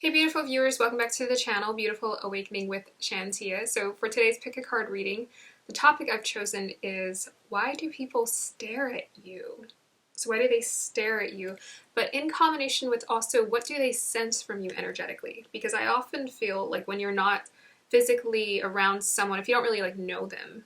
Hey beautiful viewers, welcome back to the channel, Beautiful Awakening with Shantia. So for today's pick a card reading, the topic I've chosen is why do people stare at you? So why do they stare at you? But in combination with also what do they sense from you energetically? Because I often feel like when you're not physically around someone, if you don't really know them,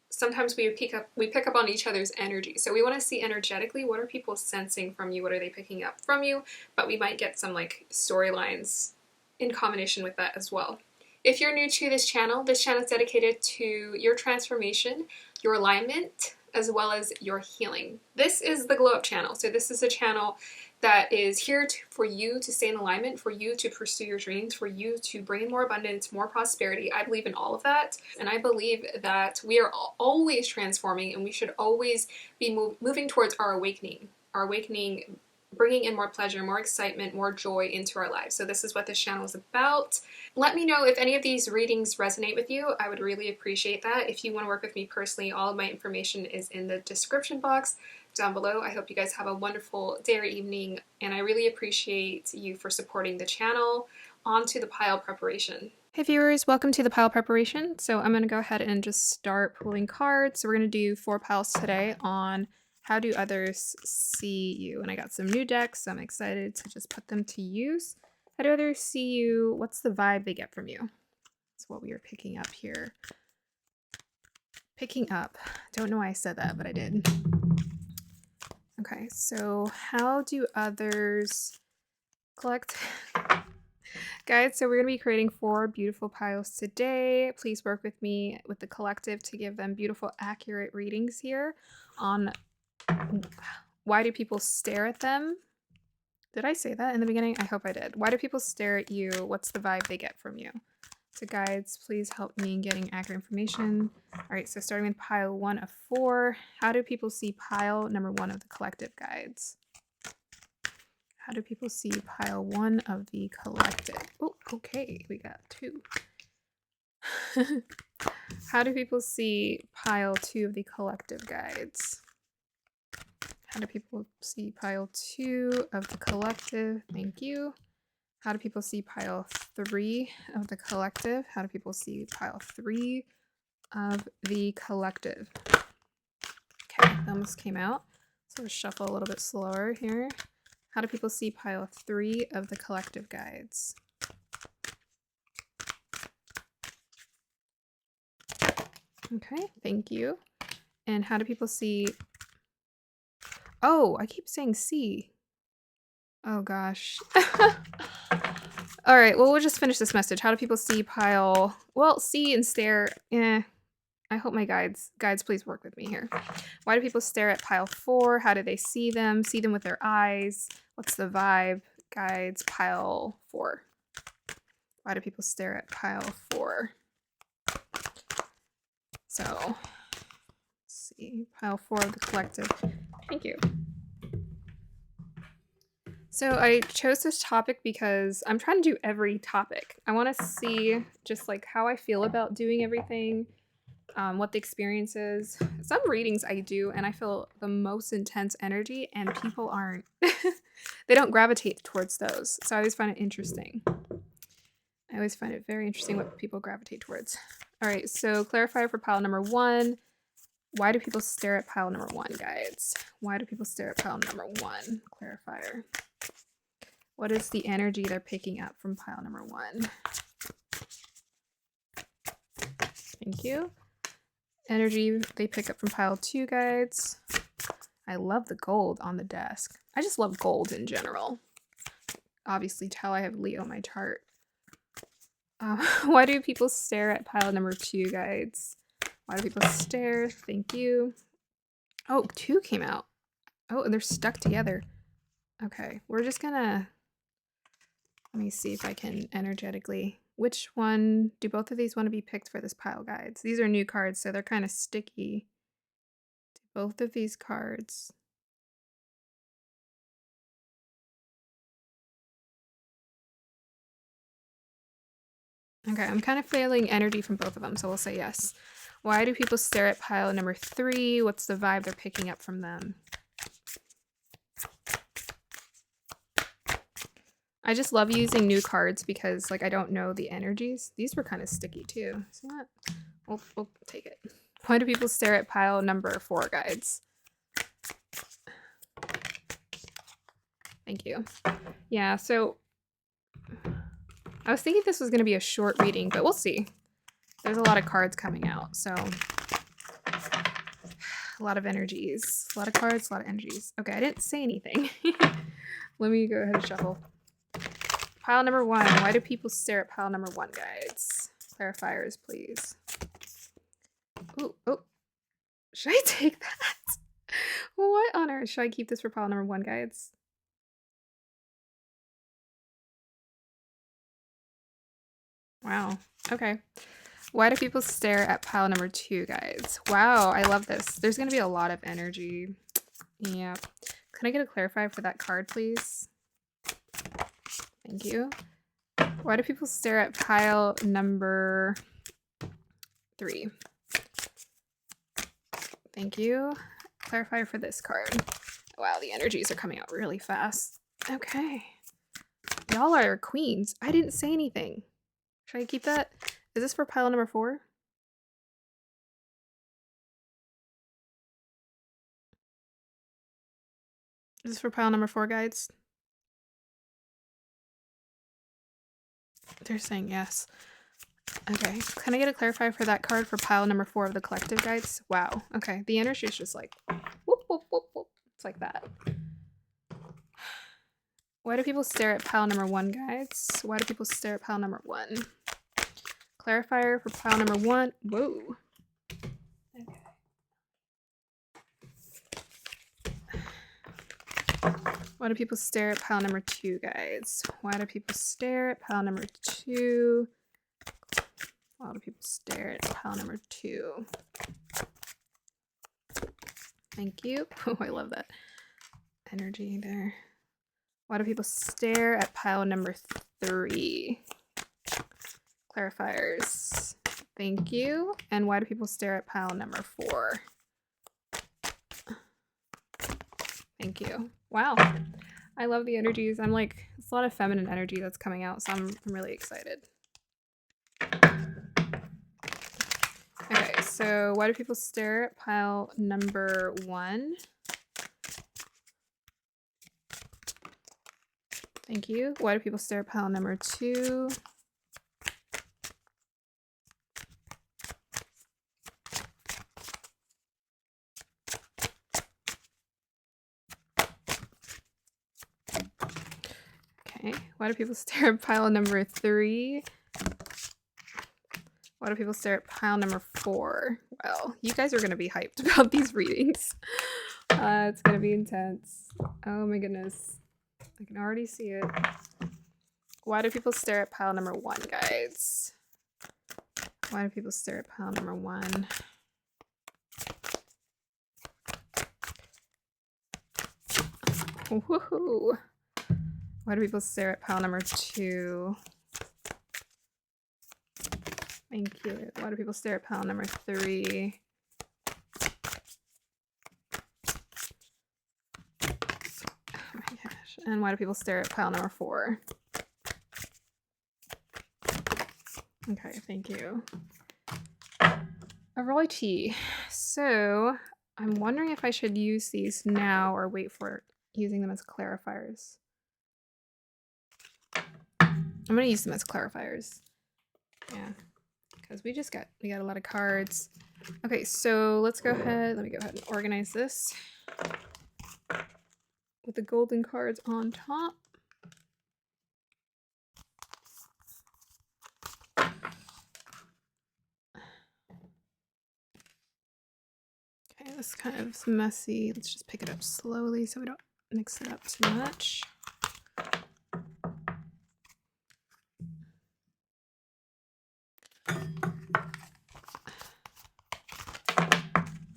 sometimes we pick up on each other's energy. So we want to see energetically what are people sensing from you, what are they picking up from you, but we might get some storylines in combination with that as well. If you're new to this channel is dedicated to your transformation, your alignment, as well as your healing. This is the Glow Up channel. So this is a channel that is here for you to stay in alignment, for you to pursue your dreams, for you to bring in more abundance, more prosperity. I believe in all of that. And I believe that we are always transforming and we should always be moving towards our awakening. Our awakening, bringing in more pleasure, more excitement, more joy into our lives. So this is what this channel is about. Let me know if any of these readings resonate with you. I would really appreciate that. If you want to work with me personally, all of my information is in the description box down below. I hope you guys have a wonderful day or evening, and I really appreciate you for supporting the channel. On to the pile preparation. Hey viewers, welcome to the pile preparation. So I'm going to go ahead and just start pulling cards. So we're going to do 4 piles today on how do others see you? And I got some new decks, so I'm excited to just put them to use. How do others see you? What's the vibe they get from you? That's what we are picking up here. Picking up. Don't know why I said that, but I did. Okay, so how do others collect? Guys, so we're going to be creating 4 beautiful piles today. Please work with me with the collective to give them beautiful, accurate readings here on why do people stare at them? Did I say that in the beginning? I hope I did. Why do people stare at you? What's the vibe they get from you? So guides, please help me in getting accurate information. All right, so starting with pile 1 of 4. How do people see pile number 1 of the collective guides? How do people see pile 1 of the collective? Oh, okay, we got 2. How do people see pile 2 of the collective guides? How do people see pile 2 of the collective? Thank you. How do people see pile 3 of the collective? How do people see pile 3 of the collective? Okay, that almost came out. So we'll shuffle a little bit slower here. How do people see pile 3 of the collective guides? Okay, thank you. And how do people see... Oh, I keep saying C. Oh gosh. All right, well, we'll just finish this message. How do people see pile... Well, see and stare. I hope my guides please work with me here. Why do people stare at pile 4? How do they see them? See them with their eyes. What's the vibe? Guides, pile 4. Why do people stare at pile 4? So, let's see. Pile 4 of the collective. Thank you. So I chose this topic because I'm trying to do every topic. I want to see just how I feel about doing everything, what the experience is. Some readings I do and I feel the most intense energy and people aren't, they don't gravitate towards those. So I always find it interesting. I always find it very interesting what people gravitate towards. All right, so clarifier for pile number 1. Why do people stare at pile number 1, guides? Why do people stare at pile number 1? Clarifier. What is the energy they're picking up from pile number 1? Thank you. Energy they pick up from pile 2, guides. I love the gold on the desk. I just love gold in general. Obviously, tell I have Leo on my chart. Why do people stare at pile number 2, guides? Why do people stare? Thank you. Oh, 2 came out. Oh, and they're stuck together. Okay, we're just gonna... Let me see if I can energetically... Which one... Do both of these want to be picked for this pile, guides? These are new cards, so they're kind of sticky. Do both of these cards... Okay, I'm kind of feeling energy from both of them, so we'll say yes. Why do people stare at pile number 3? What's the vibe they're picking up from them? I just love using new cards because like I don't know the energies. These were kind of sticky too. See that? We'll take it. Why do people stare at pile number 4 guides? Thank you. Yeah, so I was thinking this was going to be a short reading, but we'll see. There's a lot of cards coming out, so a lot of energies. A lot of cards, a lot of energies. Okay, I didn't say anything. Let me go ahead and shuffle. Pile number 1. Why do people stare at pile number 1 guides? Clarifiers, please. Ooh, oh. Should I take that? What on earth? Should I keep this for pile number 1 guides? Wow. Okay. Why do people stare at pile number 2 guides? Wow, I love this. There's going to be a lot of energy. Yeah. Can I get a clarifier for that card, please? Thank you. Why do people stare at pile number 3? Thank you. Clarifier for this card. Wow, the energies are coming out really fast. Okay. Y'all are queens. I didn't say anything. Should I keep that? Is this for pile number 4? Is this for pile number 4, guides? They're saying yes. Okay. Can I get a clarifier for that card for pile number 4 of the collective guides? Wow. Okay. The energy is just like whoop, whoop, whoop, whoop. It's like that. Why do people stare at pile number 1, guides? Why do people stare at pile number 1? Clarifier for pile number 1. Whoa. Okay. Why do people stare at pile number 2, guys? Why do people stare at pile number 2? Why do people stare at pile number 2? Thank you. Oh, I love that energy there. Why do people stare at pile number 3? Clarifiers. Thank you. And why do people stare at pile number 4? Thank you. Wow. I love the energies. I'm like, it's a lot of feminine energy that's coming out, so I'm really excited. Okay, so why do people stare at pile number 1? Thank you. Why do people stare at pile number 2? Okay. Why do people stare at pile number 3? Why do people stare at pile number 4? Well, you guys are going to be hyped about these readings. It's going to be intense. Oh my goodness. I can already see it. Why do people stare at pile number 1, guys? Why do people stare at pile number 1? Woohoo! Why do people stare at pile number 2? Thank you. Why do people stare at pile number 3? Oh my gosh. And why do people stare at pile number 4? Okay, thank you. Alrighty. So I'm wondering if I should use these now or wait for using them as clarifiers. I'm gonna use them as clarifiers. Yeah, because we got a lot of cards. Okay, so let's go ahead. Let me go ahead and organize this with the golden cards on top. Okay, this kind of is messy. Let's just pick it up slowly so we don't mix it up too much.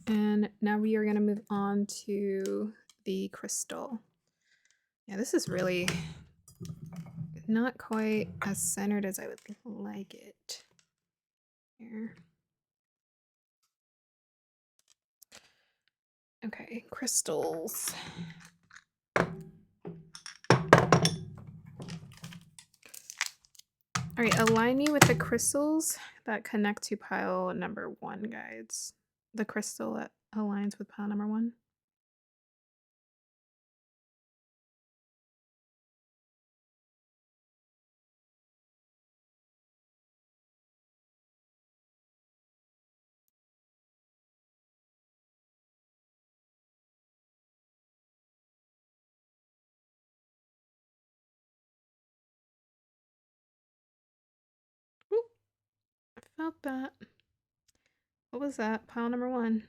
And now we are going to move on to the crystal. Yeah, this is really not quite as centered as I would like it. Here. Okay, crystals. All right, align me with the crystals that connect to pile number 1, guides. The crystal that aligns with pile number 1. Ooh, I felt that. What was that? Pile number 1.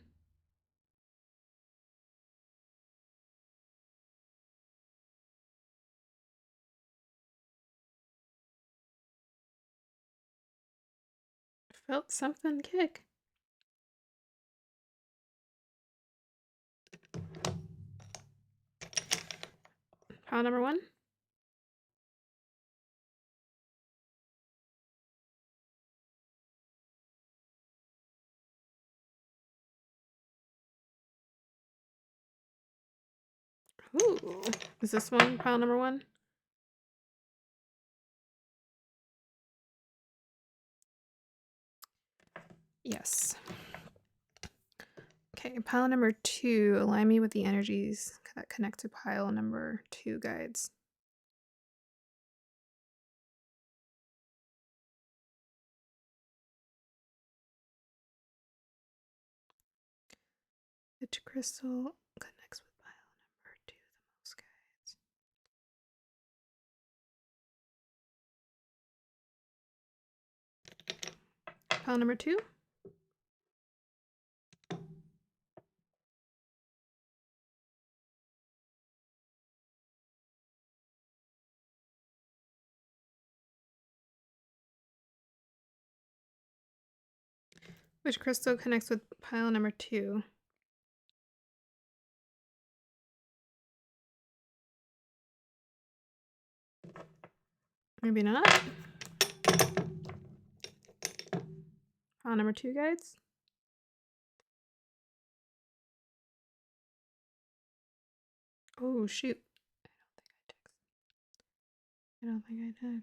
I felt something kick. Pile number 1. Ooh, is this one pile number 1? Yes. Okay, pile number 2. Align me with the energies that connect to pile number 2, guides. Which crystal connects with pile number 2 the most, guides? Pile number 2. Which crystal connects with pile number 2? Maybe not. Pile number 2, guides. Oh, shoot. I don't think I did.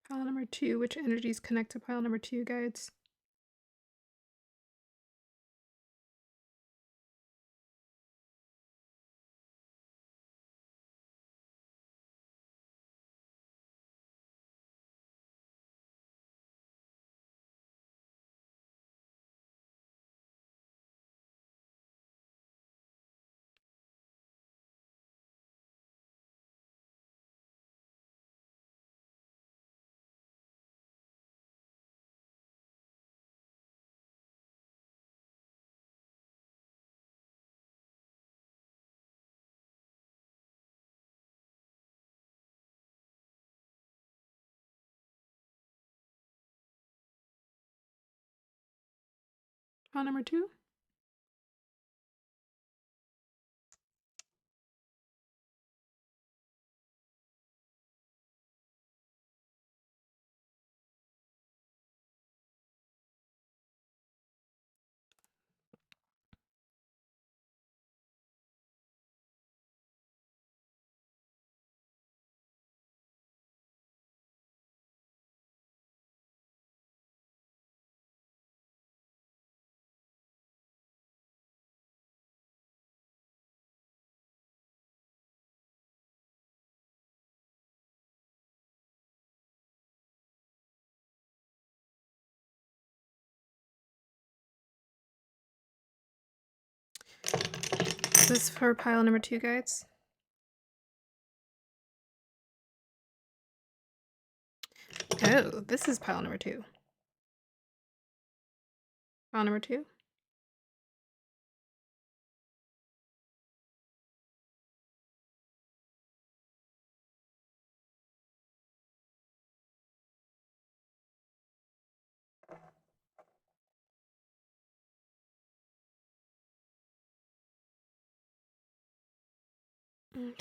Pile number 2. Which energies connect to pile number 2, guides? Pile number 2. Is this for pile number 2, guides? Oh, this is pile number 2. Pile number 2. Okay,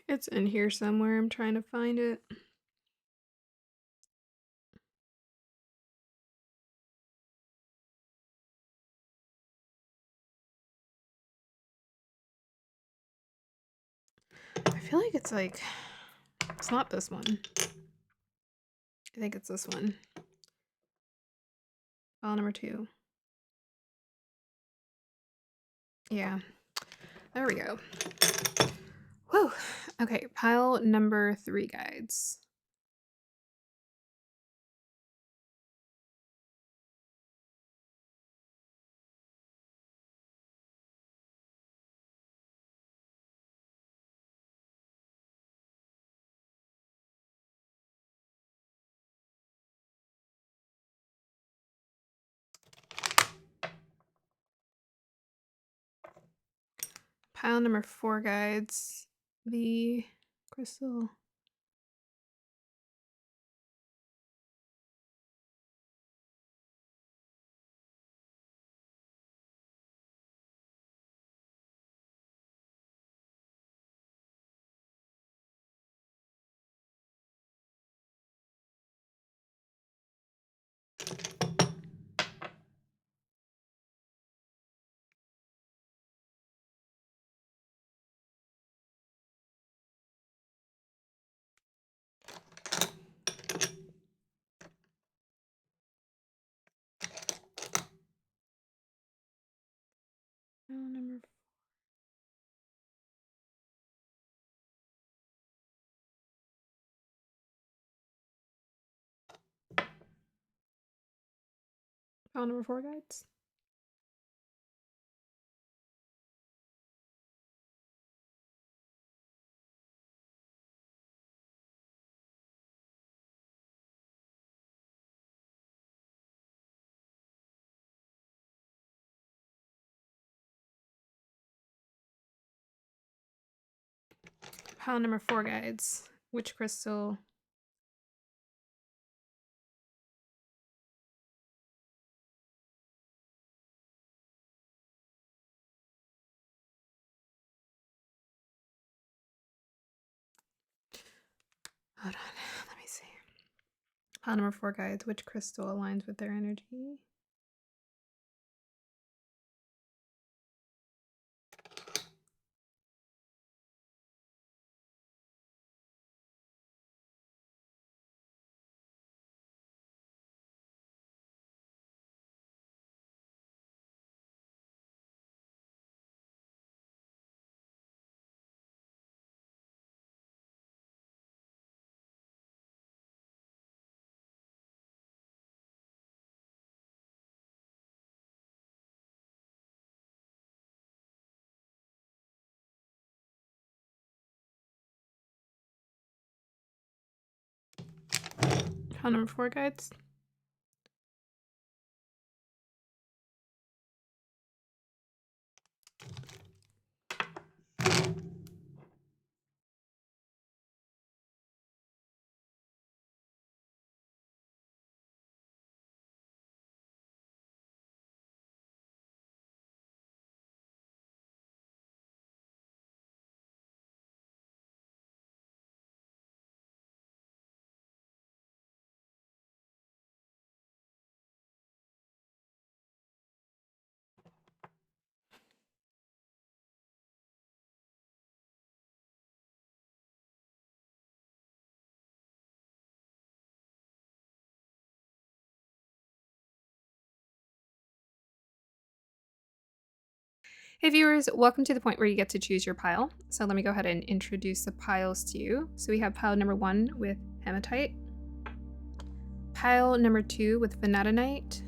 it's in here somewhere. I'm trying to find it. I feel like it's like, it's not this one. I think it's this one. File number 2. Yeah, there we go. Whew. Okay, pile number 3 guides. Pile number 4 guides. The crystal. Pile number 4. Pile number 4 guides. Pile number 4 guides. Which crystal? Hold on, let me see. Pile number 4 guides. Which crystal aligns with their energy? Pile number 4 guides. Hey viewers, welcome to the point where you get to choose your pile. So let me go ahead and introduce the piles to you. So we have pile number 1 with hematite, pile number 2 with vanadinite,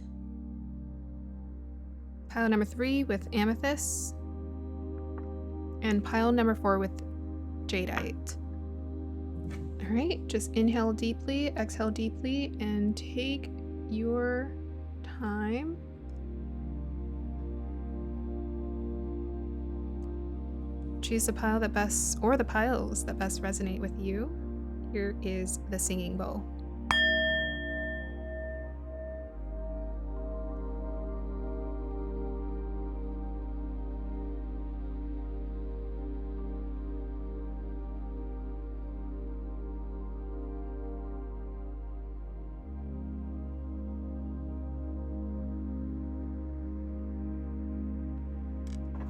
pile number 3 with amethyst, and pile number 4 with jadeite. All right, just inhale deeply, exhale deeply, and take your time. Choose the pile that best, or the piles that best resonate with you. Here is the singing bowl.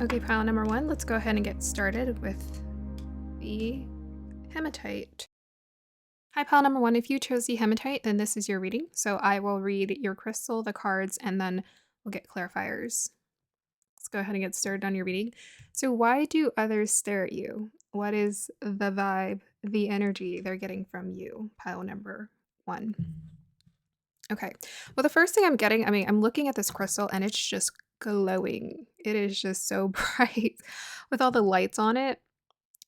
Okay, pile number 1, let's go ahead and get started with the hematite. Hi, pile number 1. If you chose the hematite, then this is your reading. So I will read your crystal, the cards, and then we'll get clarifiers. Let's go ahead and get started on your reading. So why do others stare at you? What is the vibe, the energy they're getting from you? Pile number 1. Okay. Well, the first thing I'm getting, I'm looking at this crystal and it's just glowing. It is just so bright with all the lights on it.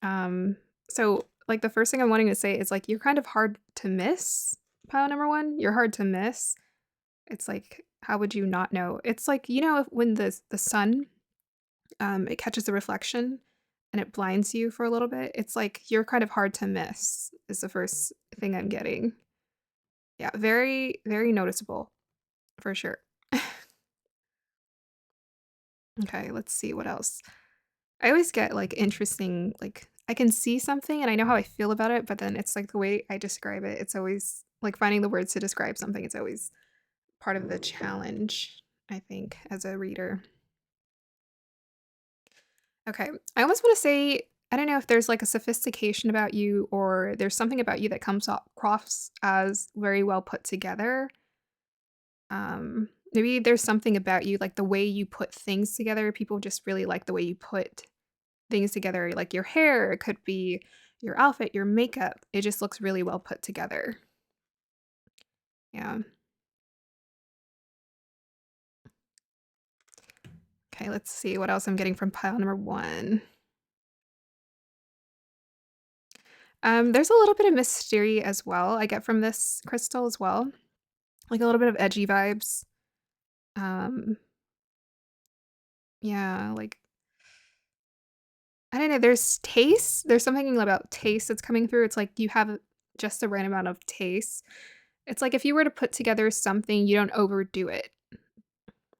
So like the first thing I'm wanting to say is like you're kind of hard to miss. Pile number 1, you're hard to miss. It's like how would you not know? It's like when the sun it catches the reflection and it blinds you for a little bit. It's like you're kind of hard to miss. Is the first thing I'm getting. Yeah, very very noticeable for sure. Okay, let's see what else. I always get like interesting, like I can see something and I know how I feel about it, but then it's like the way I describe it. It's always like finding the words to describe something. It's always part of the challenge, I think, as a reader. Okay, I almost want to say, I don't know if there's like a sophistication about you or there's something about you that comes across as very well put together. Maybe there's something about you, like the way you put things together. People just really like the way you put things together, like your hair, it could be your outfit, your makeup. It just looks really well put together. Yeah. Okay, let's see what else I'm getting from pile number 1. There's a little bit of mystery as well I get from this crystal as well. Like a little bit of edgy vibes. Um, yeah, like I don't know, there's taste. There's something about taste that's coming through. It's like you have just the right amount of taste. It's like if you were to put together something, you don't overdo it.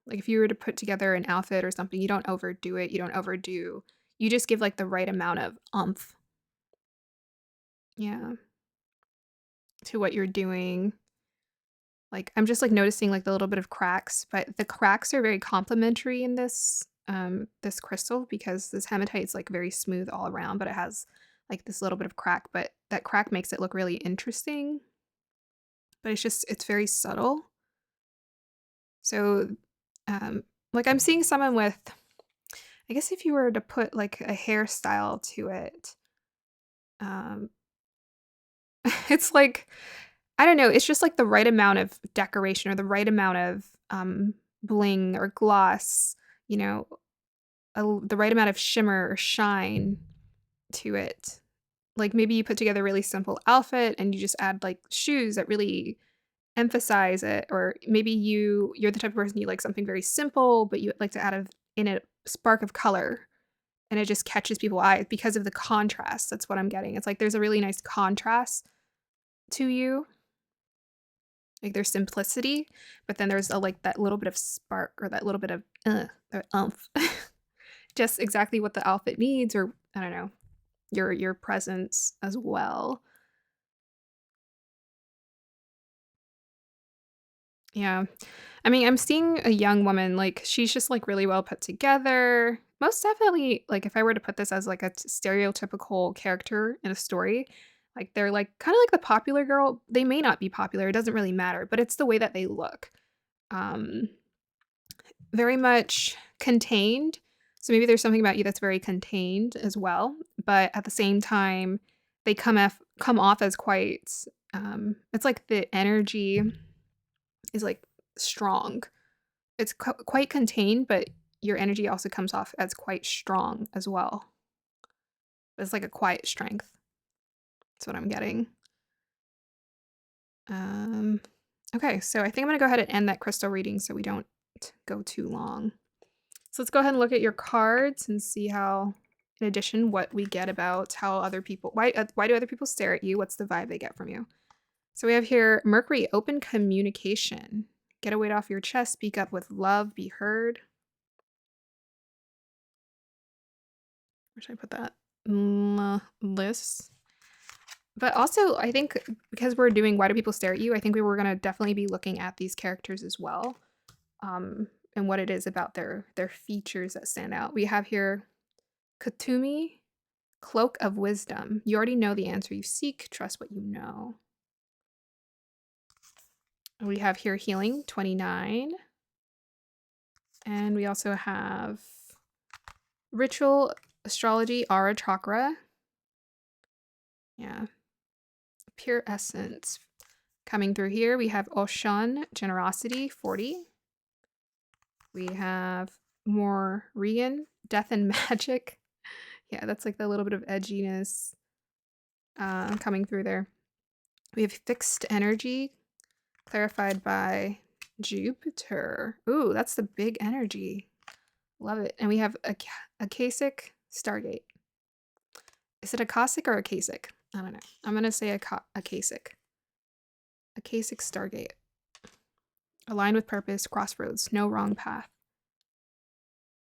Like, if you were to put together an outfit or something, you don't overdo it, you don't overdo you just give, like, the right amount of oomph, yeah, to what you're doing. Like, I'm just, like, noticing, like, the little bit of cracks, but the cracks are very complimentary in this crystal because this hematite is, like, very smooth all around, but it has, like, this little bit of crack, but that crack makes it look really interesting, but it's very subtle. So, um, like, I'm seeing someone with I guess if you were to put, like, a hairstyle to it, um, it's like I don't know, it's just, like, the right amount of decoration or the right amount of, bling or gloss, you know, the right amount of shimmer or shine to it. Like, maybe you put together a really simple outfit and you just add, like, shoes that really emphasize it, or maybe you're the type of person you like something very simple, but you like to add a spark of color. And it just catches people's eye because of the contrast, that's what I'm getting. It's like there's a really nice contrast to you, like there's simplicity, but then there's like that little bit of spark or that little bit of or oomph. Just exactly what the outfit needs, or I don't know, your presence as well. Yeah. I'm seeing a young woman, like, she's just, like, really well put together. Most definitely, like, if I were to put this as, like, a stereotypical character in a story, like, they're, like, kinda like the popular girl. They may not be popular, it doesn't really matter, but it's the way that they look. Um, Very much contained. So maybe there's something about you that's very contained as well, but at the same time, they come off as quite, it's like the energy is, like, strong. It's quite contained, but your energy also comes off as quite strong as well. It's like a quiet strength. That's what I'm getting. Um, okay, so I think I'm gonna go ahead and end that crystal reading so we don't go too long. So let's go ahead and look at your cards and see how, in addition, what we get about how other people why do other people stare at you? What's the vibe they get from you? So we have here Mercury, open communication. Get a weight off your chest, speak up with love, be heard. Where should I put that? List. But also, I think because we're doing why do people stare at you, I think we were gonna definitely be looking at these characters as well. Um, and what it is about their features that stand out. We have here Katumi, cloak of wisdom. You already know the answer you seek. Trust what you know. We have here healing, 29. And we also have ritual astrology, aura chakra. Yeah. Pure essence. Coming through here, we have Oshan, generosity, 40. We have more Regan, death and magic. Yeah, that's like the little bit of edginess coming through there. We have fixed energy, clarified by Jupiter. Ooh, that's the big energy. Love it. And we have a Akasic Stargate. Is it Akasic or Akasic? I don't know. I'm going to say Akasic. Akasic Stargate. Aligned with purpose, crossroads, no wrong path.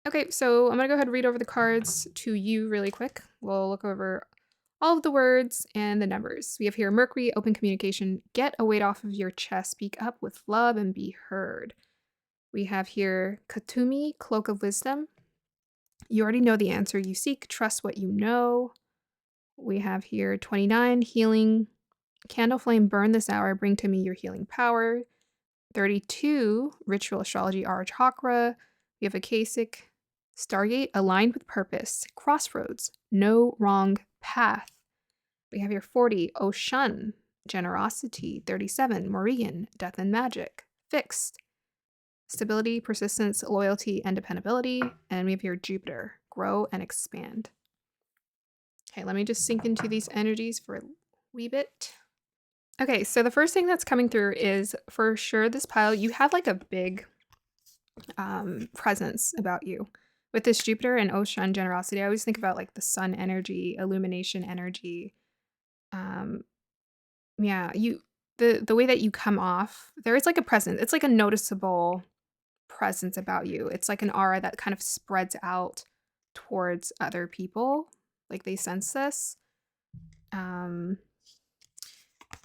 Okay, so I'm going to go ahead and read over the cards to you really quick. We'll look over all of the words and the numbers. We have here Mercury, open communication, get a weight off of your chest, speak up with love and be heard. We have here Katumi, cloak of wisdom. You already know the answer you seek, trust what you know. We have here 29, healing, candle flame, burn this hour, bring to me your healing power. 32, ritual astrology, aura chakra. We have Akasic, Stargate, aligned with purpose, crossroads, no wrong path. We have here 40, Oshun, generosity. 37, Morrigan, death and magic, fixed, stability, persistence, loyalty, and dependability. And we have here Jupiter, grow and expand. Okay, let me just sink into these energies for a wee bit. Okay, so the first thing that's coming through is for sure this pile, you have like a big presence about you. With this Jupiter and Ocean generosity, I always think about like the sun energy, illumination energy. Yeah, the way that you come off, there is like a presence. It's like a noticeable presence about you. It's like an aura that kind of spreads out towards other people. Like they sense this.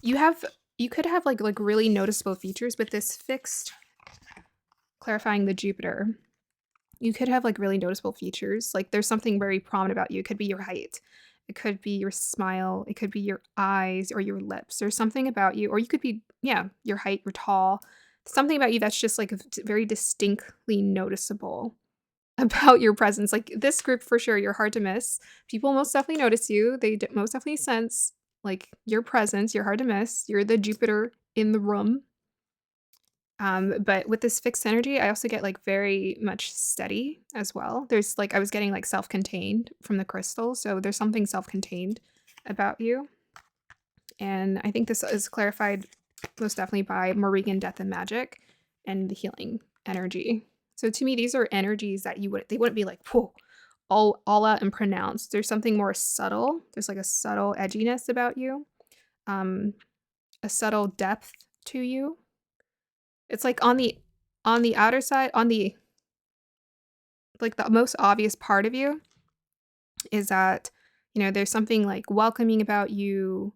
You could have like really noticeable features with this fixed, clarifying the Jupiter. You could have like really noticeable features. Like there's something very prominent about you. It could be your height. It could be your smile. It could be your eyes or your lips. There's something about you, or you could be, yeah, your height, you're tall. Something about you that's just like very distinctly noticeable about your presence. Like this group for sure, you're hard to miss. People most definitely notice you. They most definitely sense like your presence. You're hard to miss. You're the Jupiter in the room. But with this fixed energy, I also get like very much steady as well. There's like, I was getting like self-contained from the crystal. So there's something self-contained about you. And I think this is clarified most definitely by Morrigan, death and magic and the healing energy. So to me, these are energies that they wouldn't be like, whoa, all out and pronounced. There's something more subtle. There's like a subtle edginess about you. A subtle depth to you. It's like on the outer side, on the like the most obvious part of you is that, you know, there's something like welcoming about you.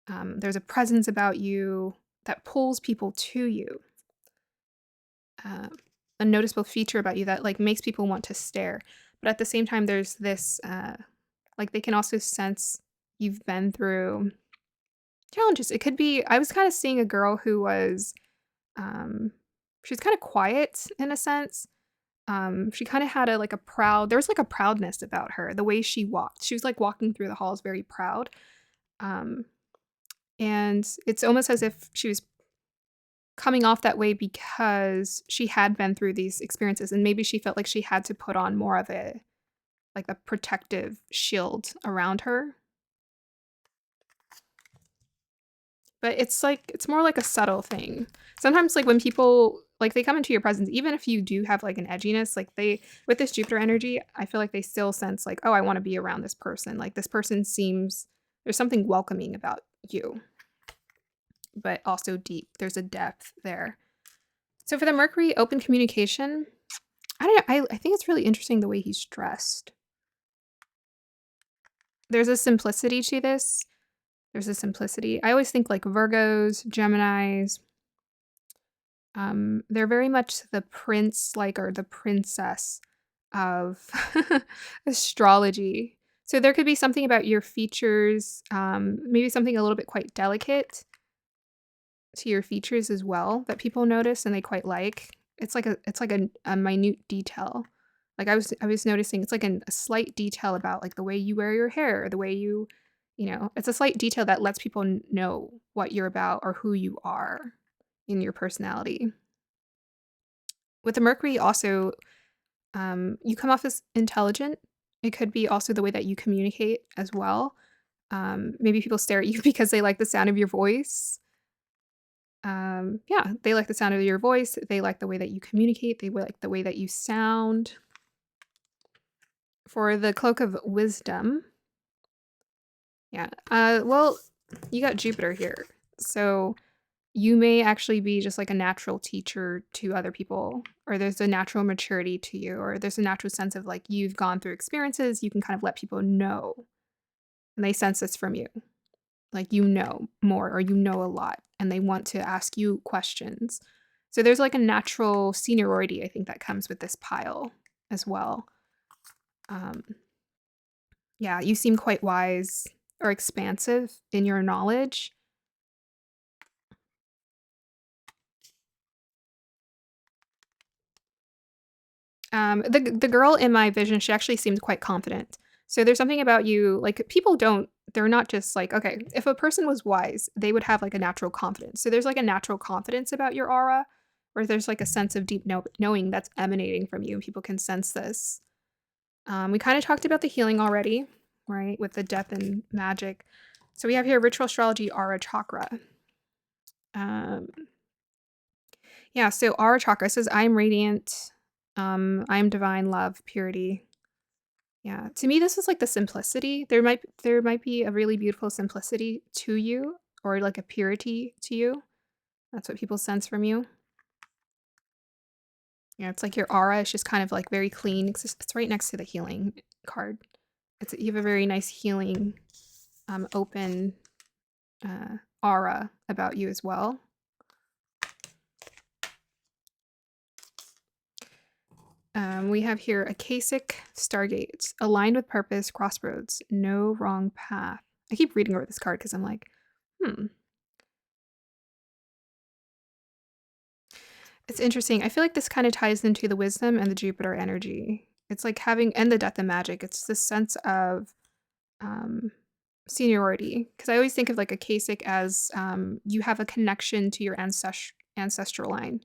There's a presence about you that pulls people to you. A noticeable feature about you that like makes people want to stare. But at the same time, there's this like they can also sense you've been through challenges. It could be, I was kind of seeing a girl who was she was kind of quiet in a sense. She kind of had there was like a proudness about her, the way she walked. She was like walking through the halls very proud. And it's almost as if she was coming off that way because she had been through these experiences and maybe she felt like she had to put on more of a protective shield around her. But it's more like a subtle thing. Sometimes like when people like they come into your presence, even if you do have like an edginess, like with this Jupiter energy, I feel like they still sense like, oh, I want to be around this person. Like this person there's something welcoming about you, but also deep. There's a depth there. So for the Mercury open communication, I don't know. I think it's really interesting the way he's dressed. There's a simplicity to this. There's a simplicity. I always think like Virgos, Geminis, They're very much the prince, like, or the princess of astrology. So there could be something about your features, maybe something a little bit quite delicate to your features as well that people notice and they quite like. It's like a minute detail. Like I was noticing it's like a slight detail about like the way you wear your hair, the way it's a slight detail that lets people know what you're about or who you are in your personality. With the Mercury also, you come off as intelligent. It could be also the way that you communicate as well. Maybe people stare at you because they like the sound of your voice. Yeah, they like the sound of your voice. They like the way that you communicate. They like the way that you sound. For the cloak of wisdom, yeah. Well, you got Jupiter here, so you may actually be just like a natural teacher to other people, or there's a natural maturity to you, or there's a natural sense of like you've gone through experiences. You can kind of let people know, and they sense this from you. Like you know more or you know a lot and they want to ask you questions. So there's like a natural seniority I think that comes with this pile as well. Um, yeah, you seem quite wise or expansive in your knowledge. The girl in my vision, she actually seemed quite confident. So there's something about you, like people don't, they're not just like, okay, if a person was wise, they would have like a natural confidence. So there's like a natural confidence about your aura, where there's like a sense of deep knowing that's emanating from you, and people can sense this. We kind of talked about the healing already, right, with the death and magic. So we have here ritual astrology aura chakra. Um, yeah, so aura chakra says, I'm radiant, I'm divine love, purity. Yeah, to me, this is like the simplicity. There might be a really beautiful simplicity to you, or like a purity to you. That's what people sense from you. Yeah, it's like your aura is just kind of like very clean. It's right next to the healing card. You have a very nice healing, open aura about you as well. We have here Akashic Stargate, aligned with purpose, crossroads, no wrong path. I keep reading over this card because I'm like, hmm. It's interesting. I feel like this kind of ties into the wisdom and the Jupiter energy. It's like having, and the death and magic. It's this sense of um, seniority. Because I always think of like Akashic as you have a connection to your ancestral line.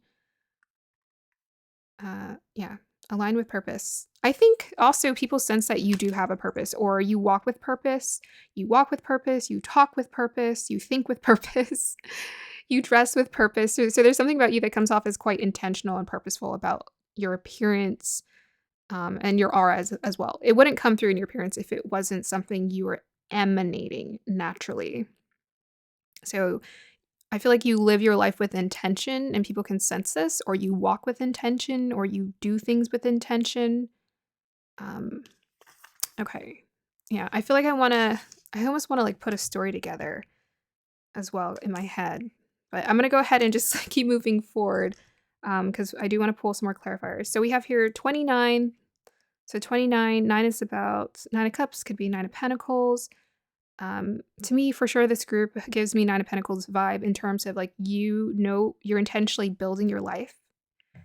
Yeah, align with purpose. I think also people sense that you do have a purpose, or you walk with purpose. You walk with purpose. You talk with purpose. You think with purpose. You dress with purpose. So there's something about you that comes off as quite intentional and purposeful about your appearance, and your aura as well. It wouldn't come through in your appearance if it wasn't something you were emanating naturally. So I feel like you live your life with intention and people can sense this, or you walk with intention, or you do things with intention. Um, okay. Yeah, I feel like I almost want to like put a story together as well in my head. But I'm going to go ahead and just keep moving forward because I do want to pull some more clarifiers. So we have here 29. So 29, 9 is about 9 of Cups, could be 9 of Pentacles. To me, for sure, this group gives me 9 of Pentacles vibe in terms of like, you're intentionally building your life.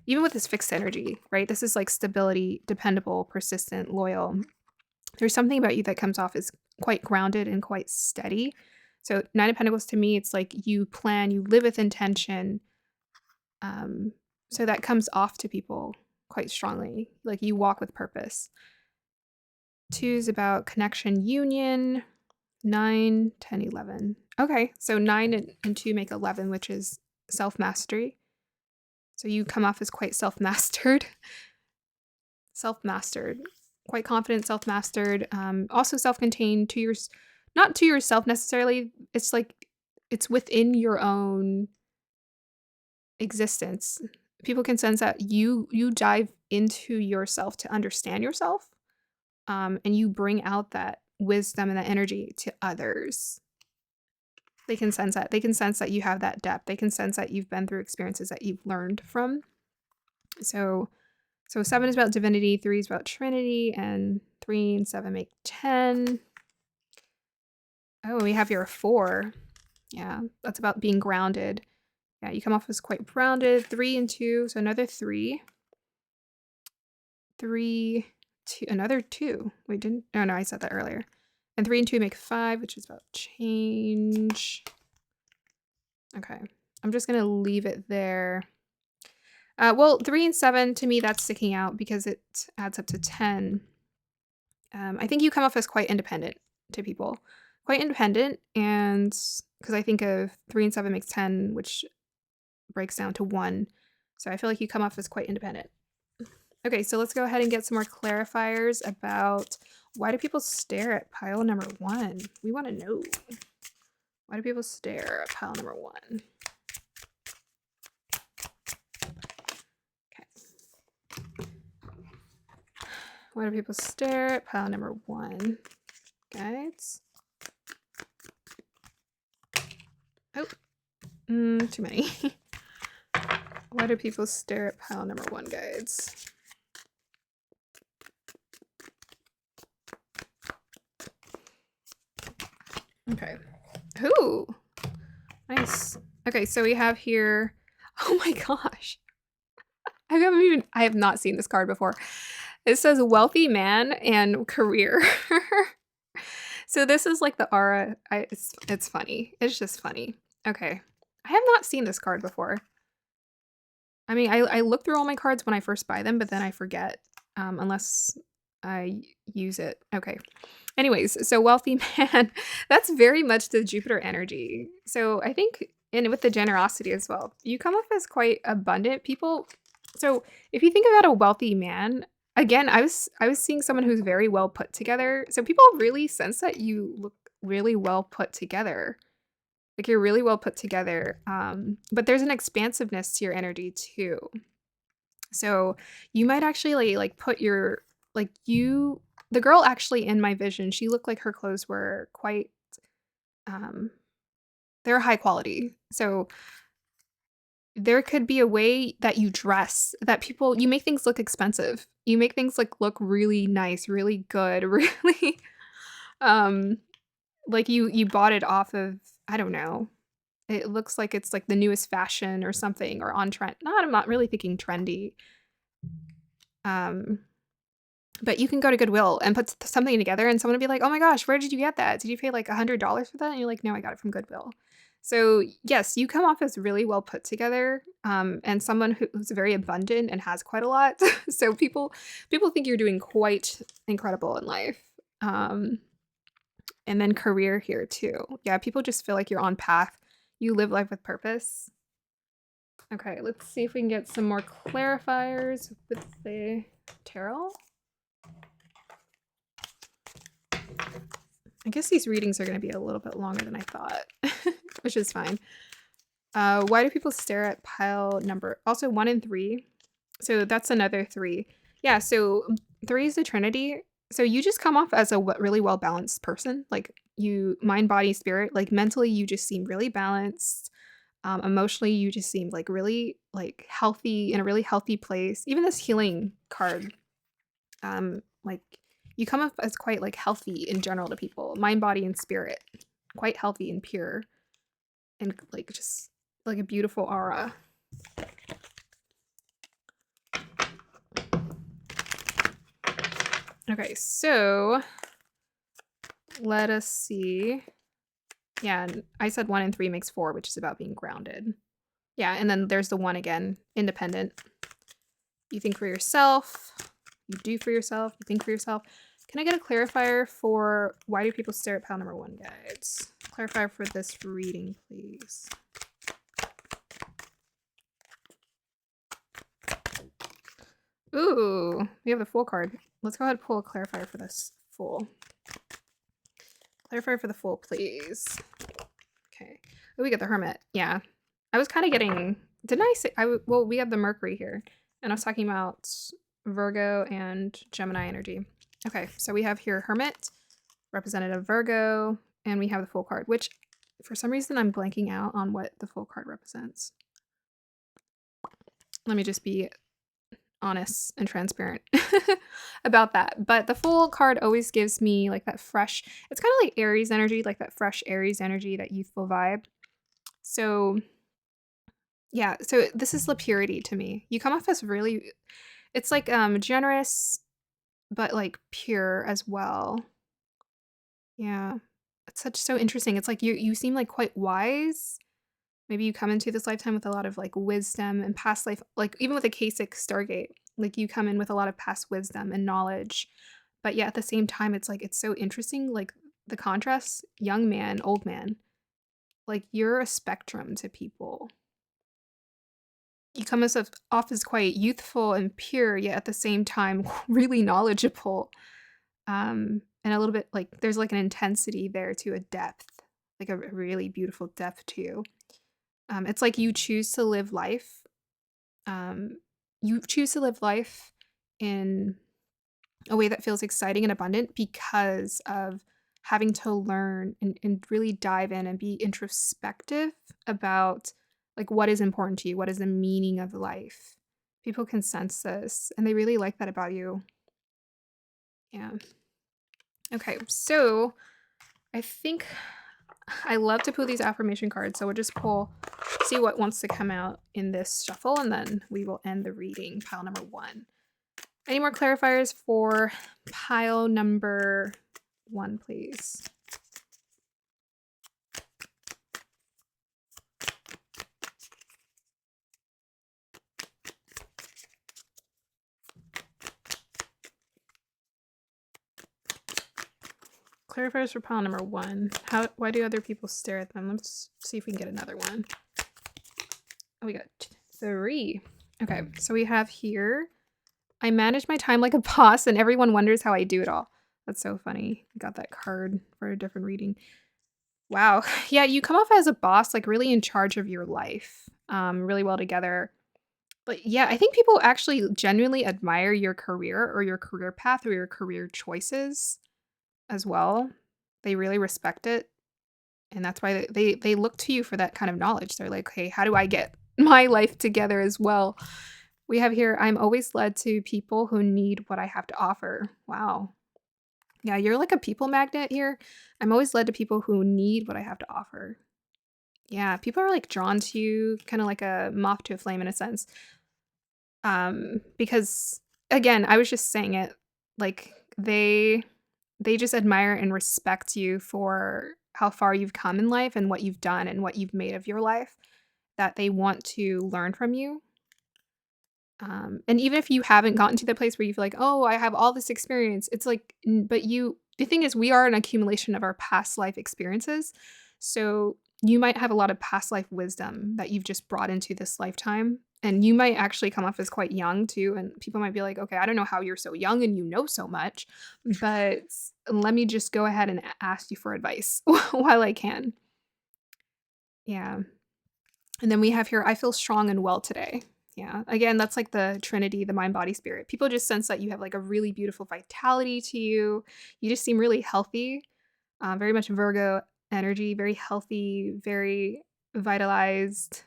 Even with this fixed energy, right? This is like stability, dependable, persistent, loyal. There's something about you that comes off as quite grounded and quite steady. So 9 of Pentacles to me, it's like you plan, you live with intention. So that comes off to people quite strongly. Like you walk with purpose. 2 is about connection, union. 9, 10, 11. Okay, so 9 and 2 make 11, which is self-mastery. So you come off as quite self-mastered. Self-mastered. Quite confident, self-mastered. Also self-contained to not to yourself necessarily. It's like it's within your own existence. People can sense that you dive into yourself to understand yourself. And you bring out that wisdom and that energy to others. They can sense that. They can sense that you have that depth. They can sense that you've been through experiences that you've learned from. So 7 is about divinity, 3 is about trinity, and 3 and 7 make 10. Oh, we have here a 4. Yeah, that's about being grounded. Yeah, you come off as quite grounded. 3 and 2, so another 3. 3, 2, another 2. Wait, didn't... Oh, no, I said that earlier. And 3 and 2 make 5, which is about change. Okay, I'm just going to leave it there. Well, 3 and 7, to me, that's sticking out because it adds up to 10. I think you come off as quite independent to people. Quite independent, and because I think of 3 and 7 makes 10, which breaks down to 1. So I feel like you come off as quite independent. Okay, so let's go ahead and get some more clarifiers about why do people stare at pile number 1? We want to know. Why do people stare at pile number 1? Okay. Why do people stare at pile number 1? Guides. Oh, too many. Why do people stare at pile number 1, guides? Okay. Ooh, nice. Okay, so we have here, oh my gosh. I have not seen this card before. It says wealthy man and career. So this is like the aura. It's funny. It's just funny. Okay. I have not seen this card before. I mean, I look through all my cards when I first buy them, but then I forget unless I use it. Okay. Anyways, so wealthy man, that's very much the Jupiter energy. So I think, and with the generosity as well, you come off as quite abundant people. So if you think about a wealthy man, again, I was seeing someone who's very well put together. So people really sense that you look really well put together. Like you're really well put together. But there's an expansiveness to your energy too. So you might actually like put your, like you, the girl actually in my vision, she looked like her clothes were quite, they're high quality. So there could be a way that you dress that people, you make things look expensive. You make things like look really nice, really good, really, like you bought it off of, I don't know. It looks like it's like the newest fashion or something, or on trend. I'm not really thinking trendy. But you can go to Goodwill and put something together and someone will be like, oh my gosh, where did you get that? Did you pay like $100 for that? And you're like, no, I got it from Goodwill. So yes, you come off as really well put together, and someone who's very abundant and has quite a lot. So people think you're doing quite incredible in life. And then career here too. Yeah, people just feel like you're on path. You live life with purpose. Okay, let's see if we can get some more clarifiers with the tarot. I guess these readings are going to be a little bit longer than I thought, which is fine. Why do people stare at pile number? Also 1 and 3. So that's another 3. Yeah, so 3 is the Trinity. So you just come off as a really well-balanced person. Like you, mind, body, spirit. Like mentally, you just seem really balanced. Emotionally, you just seem like really like healthy, in a really healthy place. Even this healing card, like you come up as quite like healthy in general to people, mind, body, and spirit, quite healthy and pure, and like just like a beautiful aura. Okay, so let us see. Yeah, I said 1 and 3 makes 4, which is about being grounded. Yeah, and then there's the 1 again, independent. You think for yourself. You do for yourself. You think for yourself. Can I get a clarifier for why do people stare at pile number 1, guides? Clarifier for this reading, please. Ooh, we have the Fool card. Let's go ahead and pull a clarifier for this Fool. Clarifier for the Fool, please. Okay. Oh, we got the Hermit. Yeah. I was kind of getting... Didn't I say... well, we have the Mercury here. And I was talking about Virgo and Gemini energy. Okay, so we have here Hermit, representative Virgo, and we have the Fool card, which For some reason, I'm blanking out on what the full card represents. Let me just be honest and transparent about that. But the full card always gives me like that fresh, it's kind of like Aries energy, like that fresh Aries energy, that youthful vibe. So yeah, so this is the purity to me. You come off as really, it's like generous, but like pure as well. Yeah. It's such so interesting. It's like you seem like quite wise. Maybe you come into this lifetime with a lot of like wisdom and past life, like even with a Kasich Stargate, like you come in with a lot of past wisdom and knowledge. But yet at the same time, it's like it's so interesting, like the contrast, young man, old man. Like you're a spectrum to people. You come as off as quite youthful and pure, yet at the same time really knowledgeable. And a little bit like there's like an intensity there to a depth, like a really beautiful depth to you. It's like you choose to live life. You choose to live life in a way that feels exciting and abundant because of having to learn and really dive in and be introspective about like what is important to you, what is the meaning of life. People can sense this and they really like that about you. Yeah. Okay, so I think I love to pull these affirmation cards, so we'll just see what wants to come out in this shuffle, and then we will end the reading. Pile number 1. Any more clarifiers for pile number 1, please? Clarifiers for pile number 1. Why do other people stare at them? Let's see if we can get another one. Oh, we got 3. Okay, so we have here, I manage my time like a boss and everyone wonders how I do it all. That's so funny. I got that card for a different reading. Wow. Yeah, you come off as a boss, like really in charge of your life, really well together. But yeah, I think people actually genuinely admire your career or your career path or your career choices as well. They really respect it. And that's why they look to you for that kind of knowledge. They're like, hey, how do I get my life together as well? We have here, I'm always led to people who need what I have to offer. Wow. Yeah, you're like a people magnet here. I'm always led to people who need what I have to offer. Yeah, people are like drawn to you, kind of like a moth to a flame in a sense. Because again, I was just saying it, like they just admire and respect you for how far you've come in life and what you've done and what you've made of your life, that they want to learn from you. And even if you haven't gotten to the place where you feel like, oh, I have all this experience, it's like, but the thing is, we are an accumulation of our past life experiences. So you might have a lot of past life wisdom that you've just brought into this lifetime. And you might actually come off as quite young too. And people might be like, okay, I don't know how you're so young and you know so much, but let me just go ahead and ask you for advice while I can. Yeah. And then we have here, I feel strong and well today. Yeah. Again, that's like the Trinity, the mind, body, spirit. People just sense that you have like a really beautiful vitality to you. You just seem really healthy, very much Virgo energy, very healthy, very vitalized.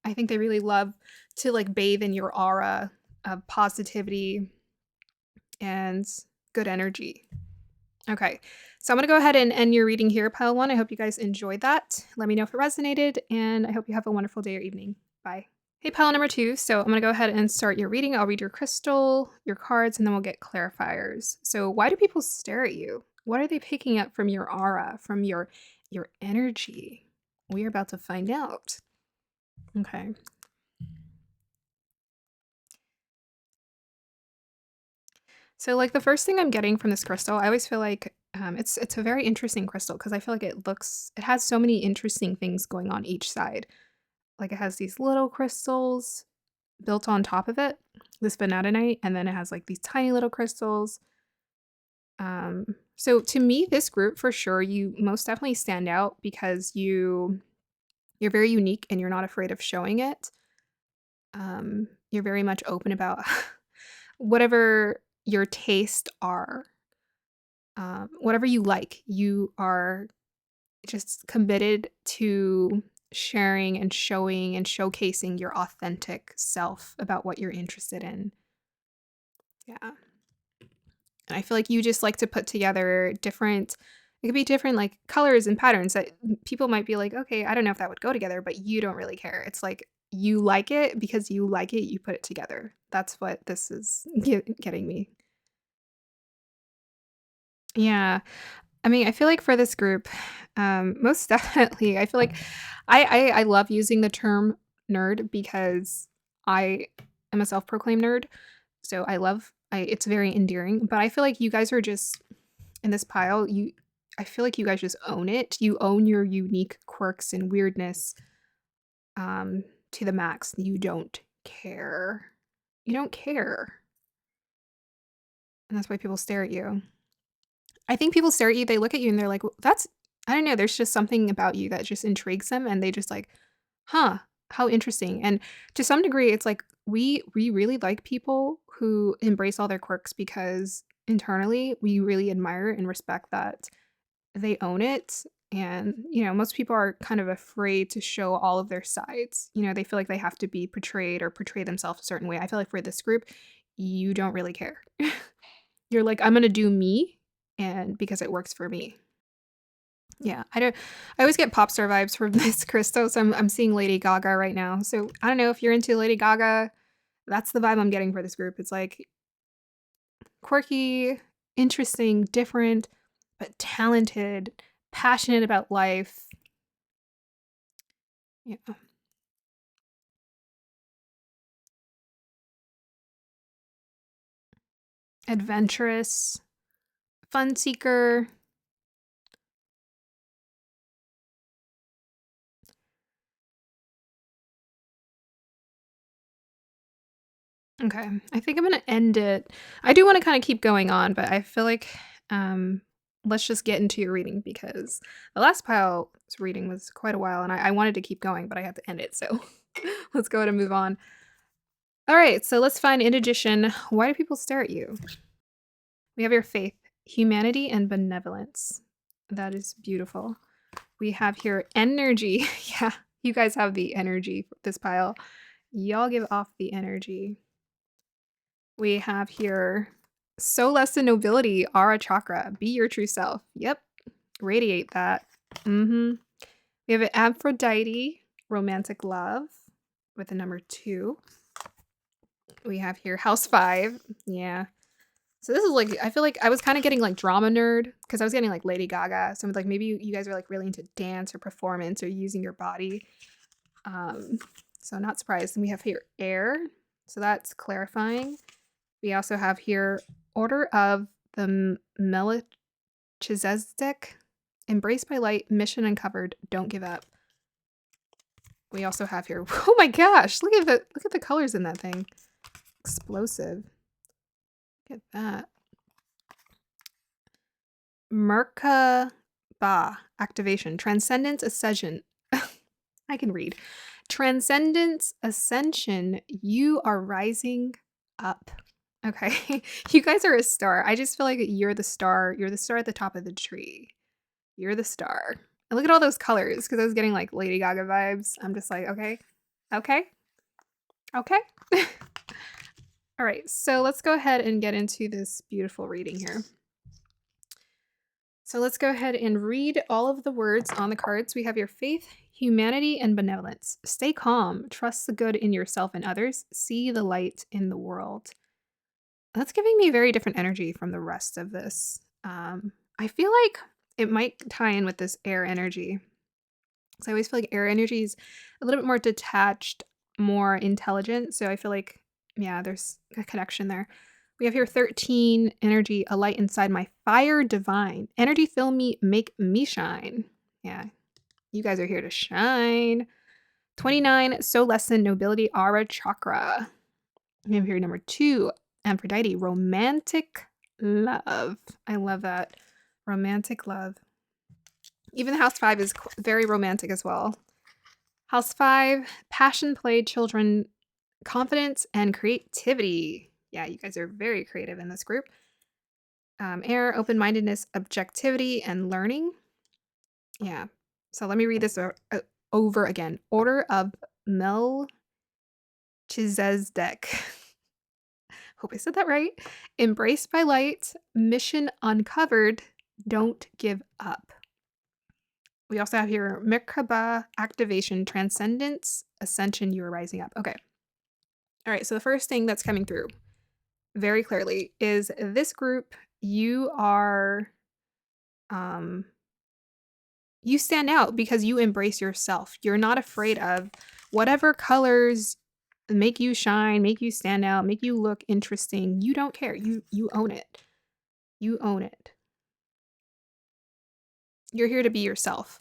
I think they really love to like bathe in your aura of positivity and good energy. Okay, so I'm going to go ahead and end your reading here, pile 1. I hope you guys enjoyed that. Let me know if it resonated, and I hope you have a wonderful day or evening. Bye. Hey, pile number 2. So I'm going to go ahead and start your reading. I'll read your crystal, your cards, and then we'll get clarifiers. So why do people stare at you? What are they picking up from your aura, from your energy? We are about to find out. Okay. So like the first thing I'm getting from this crystal, I always feel like it's a very interesting crystal because I feel like it has so many interesting things going on each side. Like it has these little crystals built on top of it, this vanadinite, and then it has like these tiny little crystals. So to me, this group for sure, you most definitely stand out because you're very unique and you're not afraid of showing it. You're very much open about whatever your tastes are. Whatever you like, you are just committed to sharing and showing and showcasing your authentic self about what you're interested in. Yeah. And I feel like you just like to put together different, it could be different like colors and patterns that people might be like, okay, I don't know if that would go together, but you don't really care. It's like you like it because you like it, you put it together. That's what this is getting me. Yeah. I mean, I feel like for this group, most definitely, I feel like I love using the term nerd because I am a self-proclaimed nerd. So it's very endearing, but I feel like you guys are just in this pile. I feel like you guys just own it. You own your unique quirks and weirdness um, to the max. You don't care. You don't care. And that's why people stare at you. I think people stare at you, they look at you and they're like, "Well, that's I don't know, there's just something about you that just intrigues them and they just like, huh, how interesting." And to some degree, it's like we really like people who embrace all their quirks because internally we really admire and respect that they own it. And, most people are kind of afraid to show all of their sides. They feel like they have to be portrayed or portray themselves a certain way. I feel like for this group, you don't really care. You're like, I'm gonna do me and because it works for me. Yeah, I always get pop star vibes from this Crystal, so I'm seeing Lady Gaga right now. So I don't know if you're into Lady Gaga. That's the vibe I'm getting for this group. It's like quirky, interesting, different, but talented, passionate about life. Yeah. Adventurous, fun seeker. Okay, I think I'm gonna end it. I do want to kind of keep going on, but I feel like um, let's just get into your reading because the last pile's reading was quite a while, and I wanted to keep going, but I have to end it. So let's go ahead and move on. All right, so let's find indigestion. Why do people stare at you? We have your faith, humanity, and benevolence. That is beautiful. We have here energy. Yeah, you guys have the energy for this pile. Y'all give off the energy. We have here soulless and nobility, aura chakra. Be your true self. Yep. Radiate that. We have an Aphrodite, romantic love, with the number 2. We have here house 5. Yeah. So this is like, I feel like I was kind of getting like drama nerd because I was getting like Lady Gaga. So I'm like, maybe you guys are like really into dance or performance or using your body. So not surprised. And we have here air. So that's clarifying. We also have here Order of the Melchizedek, embraced by light, mission uncovered, don't give up. We also have here, oh my gosh, look at the colors in that thing. Explosive. Look at that. Merkaba activation, transcendence ascension. I can read. Transcendence ascension, you are rising up. Okay. You guys are a star. I just feel like you're the star. You're the star at the top of the tree. You're the star. And look at all those colors because I was getting like Lady Gaga vibes. I'm just like, okay. Okay. Okay. All right. So let's go ahead and get into this beautiful reading here. So let's go ahead and read all of the words on the cards. We have your faith, humanity, and benevolence. Stay calm. Trust the good in yourself and others. See the light in the world. That's giving me very different energy from the rest of this. I feel like it might tie in with this air energy. So I always feel like air energy is a little bit more detached, more intelligent. So I feel like, yeah, there's a connection there. We have here 13 energy, a light inside my fire divine. Energy fill me, make me shine. Yeah, you guys are here to shine. 29, so lesson, nobility, aura, chakra. We have here number 2, Aphrodite, romantic love. I love that. Romantic love. Even the house 5 is very romantic as well. House 5, passion, play, children, confidence, and creativity. Yeah, you guys are very creative in this group. Air, open-mindedness, objectivity, and learning. Yeah. So let me read this over again. Order of Melchizedek. Hope I said that right. Embraced by light, mission uncovered, don't give up. We also have here Merkaba activation, transcendence, ascension, you are rising up. Okay. All right. So the first thing that's coming through very clearly is this group, you are, you stand out because you embrace yourself. You're not afraid of whatever colors make you shine, make you stand out, make you look interesting. You don't care. You own it. You own it. You're here to be yourself.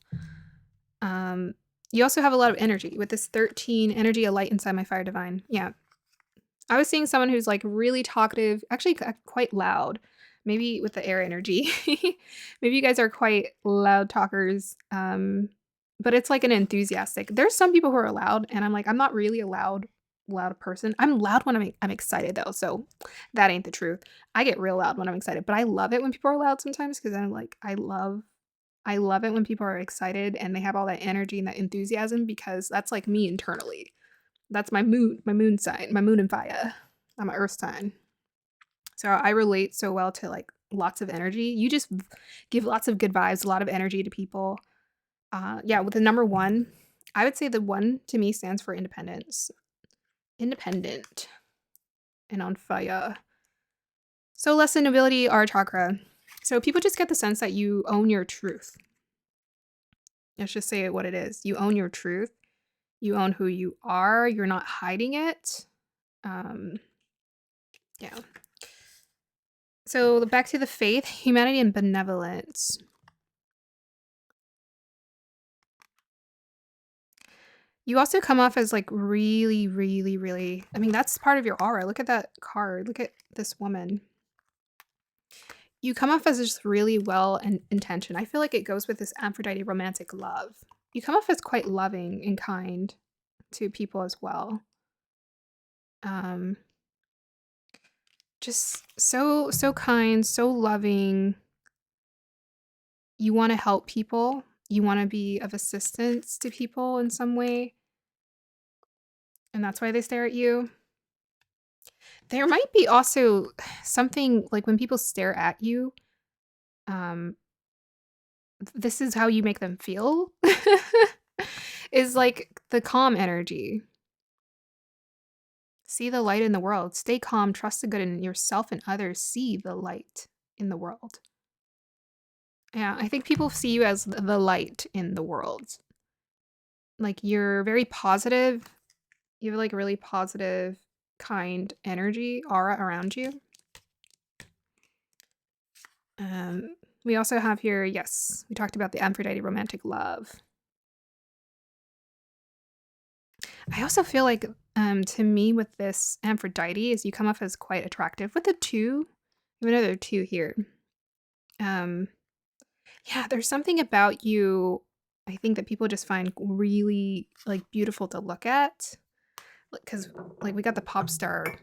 You also have a lot of energy with this 13 energy, a light inside my fire divine. Yeah. I was seeing someone who's like really talkative, actually quite loud, maybe with the air energy. Maybe you guys are quite loud talkers. But it's like an enthusiastic. There's some people who are loud, and I'm like, I'm not really a loud person. I'm loud when I'm excited though, so that ain't the truth. I get real loud when I'm excited, but I love it when people are loud sometimes because I'm like, I love it when people are excited and they have all that energy and that enthusiasm because that's like me internally. That's my moon sign, my moon and fire. I'm an earth sign. So I relate so well to like lots of energy. You just give lots of good vibes, a lot of energy to people. Yeah, with the number one, I would say the one to me stands for independence. Independent and on fire. So lesson nobility, our chakra. So people just get the sense that you own your truth. Let's just say it what it is. You own your truth. You own who you are. You're not hiding it. Yeah. So back to the faith, humanity, and benevolence. You also come off as like really, really, really. I mean, that's part of your aura. Look at that card. Look at this woman. You come off as just really well intentioned. I feel like it goes with this Aphrodite romantic love. You come off as quite loving and kind to people as well. Just so kind, so loving. You want to help people. You want to be of assistance to people in some way. And that's why they stare at you. There might be also something like when people stare at you, um, this is how you make them feel. Is like the calm energy. See the light in the world. Stay calm, trust the good in yourself and others. See the light in the world. Yeah, I think people see you as the light in the world. Like you're very positive. You have like really positive, kind energy, aura around you. We also have here, yes, we talked about the Aphrodite romantic love. I also feel like, to me, with this Aphrodite, is you come off as quite attractive. With the two, we have another two here. Yeah, there's something about you, I think that people just find really like beautiful to look at. Because like we got the pop star,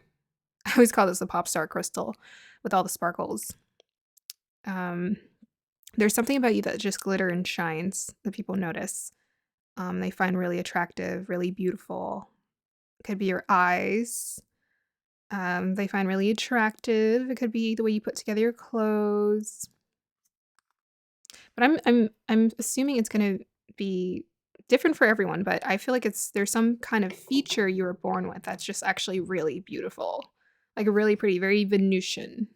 I always call this the pop star crystal with all the sparkles. There's something about you that just glitter and shines that people notice. They find really attractive, really beautiful. It could be your eyes. They find really attractive. It could be the way you put together your clothes. But I'm assuming it's gonna be different for everyone, but I feel like there's some kind of feature you were born with that's just actually really beautiful. Like really pretty, very Venusian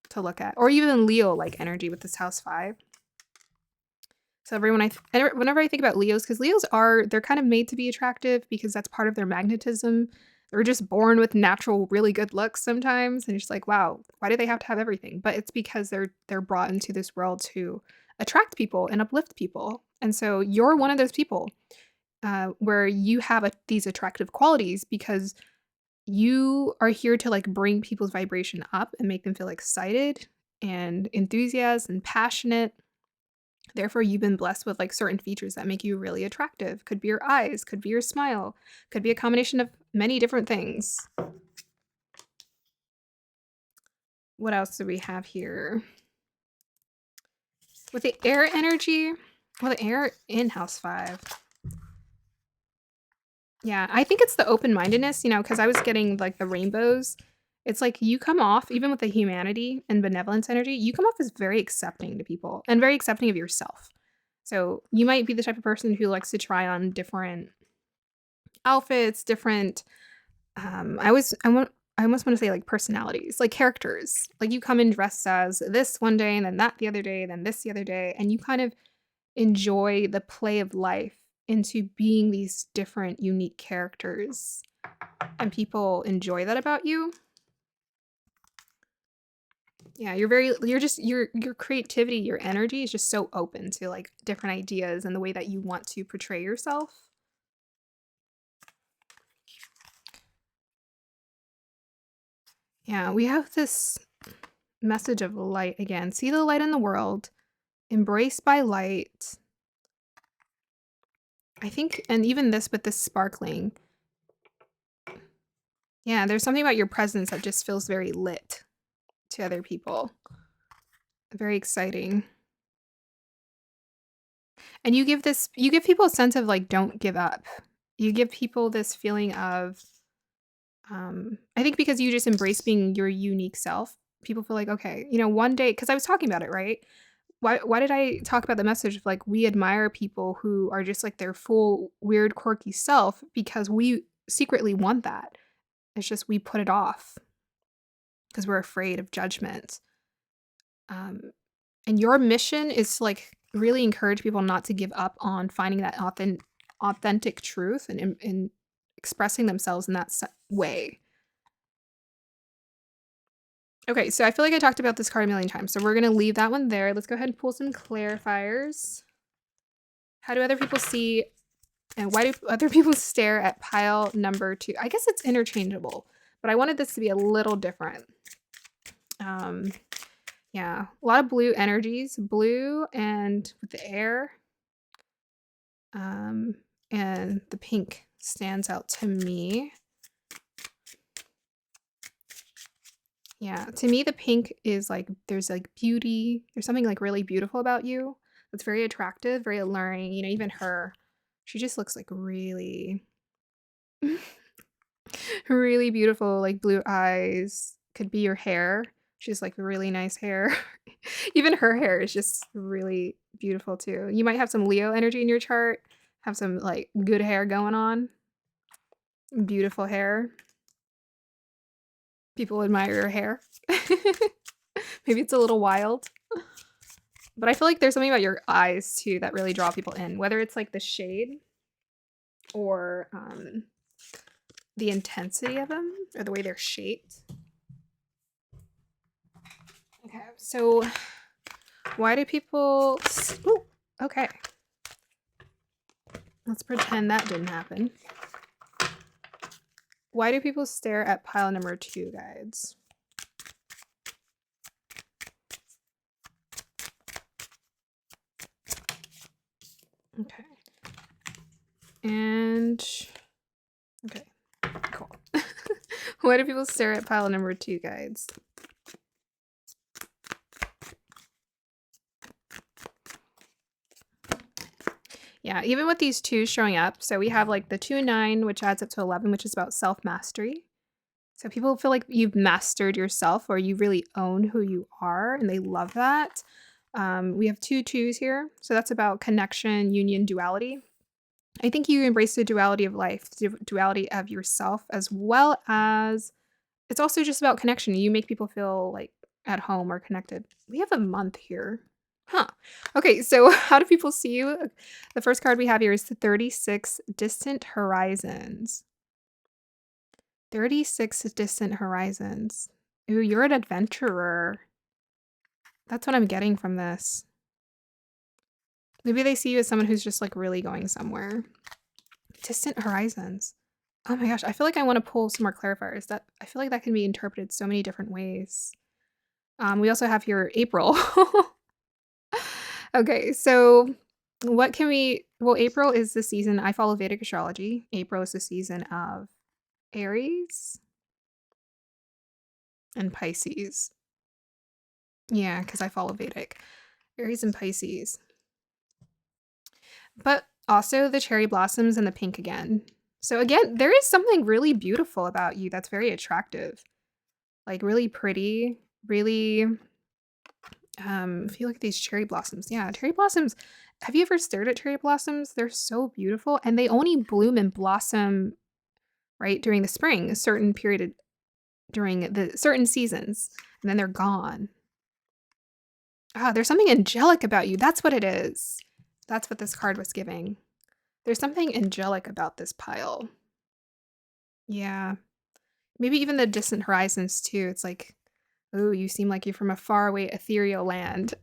to look at. Or even Leo like energy with this house 5. So whenever I think about Leos, because Leos they're kind of made to be attractive because that's part of their magnetism. They're just born with natural, really good looks sometimes, and you're just like, wow, why do they have to have everything? But it's because they're brought into this world to attract people and uplift people, and so you're one of those people where you have these attractive qualities because you are here to like bring people's vibration up and make them feel excited and enthusiastic and passionate. Therefore, you've been blessed with like certain features that make you really attractive. Could be your eyes, could be your smile, could be a combination of many different things. What else do we have here? With the air energy, Well, the air in house 5. Yeah, I think it's the open-mindedness, because I was getting like the rainbows. It's like you come off, even with the humanity and benevolence energy, you come off as very accepting to people and very accepting of yourself. So you might be the type of person who likes to try on different outfits, different I almost want to say like personalities, like characters. Like you come in dressed as this one day and then that the other day, then this the other day, and you kind of enjoy the play of life into being these different unique characters. And people enjoy that about you. Yeah, your creativity, your energy is just so open to like different ideas and the way that you want to portray yourself. Yeah, we have this message of light again. See the light in the world, embraced by light. I think, and even this with this sparkling. Yeah, there's something about your presence that just feels very lit to other people. Very exciting. And you give people a sense of like, don't give up. You give people this feeling of, I think because you just embrace being your unique self, people feel like, okay, one day, because I was talking about it, right? Why did I talk about the message of like we admire people who are just like their full weird quirky self because we secretly want that. It's just we put it off because we're afraid of judgment. And your mission is to like really encourage people not to give up on finding that authentic truth and expressing themselves in that way. Okay, so I feel like I talked about this card a million times, so we're going to leave that one there. Let's go ahead and pull some clarifiers. How do other people see, and why do other people stare at pile number 2? I guess it's interchangeable, but I wanted this to be a little different. Yeah, a lot of blue energies, blue and with the air. And the pink stands out to me. Yeah, to me, the pink is like, there's like beauty. There's something like really beautiful about you. That's very attractive, very alluring. Even her, she just looks like really, really beautiful, like blue eyes. Could be your hair. She's like really nice hair. Even her hair is just really beautiful too. You might have some Leo energy in your chart, have some like good hair going on. Beautiful hair. People admire your hair. Maybe it's a little wild. But I feel like there's something about your eyes too that really draw people in, whether it's like the shade or the intensity of them or the way they're shaped. Okay, so why do people... Ooh, okay. Let's pretend that didn't happen. Why do people stare at pile number 2, guides? Okay. And... Okay, cool. Why do people stare at pile number 2, guides? Yeah, even with these 2s showing up, so we have like the 2 and 9, which adds up to 11, which is about self-mastery. So people feel like you've mastered yourself or you really own who you are, and they love that. We have 2 2s here, so that's about connection, union, duality. I think you embrace the duality of life, the duality of yourself, as well as it's also just about connection. You make people feel like at home or connected. We have a month here. Huh. Okay, so how do people see you? The first card we have here is the 36 Distant Horizons. 36 Distant Horizons. Ooh, you're an adventurer. That's what I'm getting from this. Maybe they see you as someone who's just like really going somewhere. Distant Horizons. Oh my gosh, I feel like I want to pull some more clarifiers. I feel like that can be interpreted so many different ways. We also have here April. Okay, so what can we... Well, April is the season... I follow Vedic astrology. April is the season of Aries and Pisces. Yeah, because I follow Vedic. Aries and Pisces. But also the cherry blossoms and the pink again. So again, there is something really beautiful about you that's very attractive. Like really pretty, really feel like these cherry blossoms. Yeah, cherry blossoms. Have you ever stared at cherry blossoms? They're so beautiful and they only bloom and blossom right during the spring, a certain period during the certain seasons, and then they're gone. Ah, there's something angelic about you. That's what it is. That's what this card was giving. There's something angelic about this pile. Yeah. Maybe even the distant horizons too. It's like, oh, you seem like you're from a faraway ethereal land.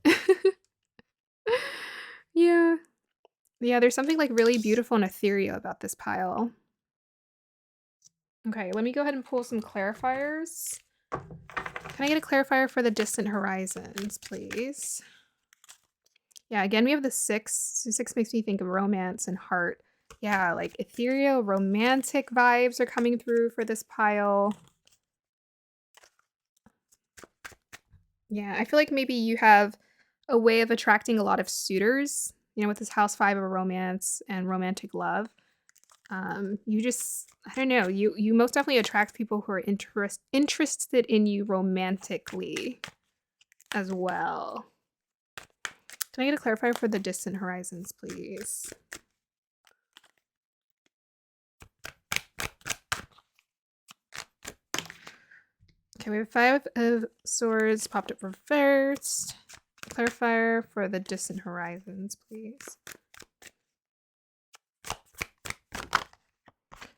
Yeah. Yeah, there's something like really beautiful and ethereal about this pile. Okay, let me go ahead and pull some clarifiers. Can I get a clarifier for the distant horizons, please? Yeah, again, we have the 6. So 6 makes me think of romance and heart. Yeah, like ethereal, romantic vibes are coming through for this pile. Yeah, I feel like maybe you have a way of attracting a lot of suitors, with this house 5 of romance and romantic love. You just, I don't know, you most definitely attract people who are interested in you romantically as well. Can I get a clarifier for the distant horizons, please? Okay, we have 5 of swords popped up reversed. Clarifier for the distant horizons, please.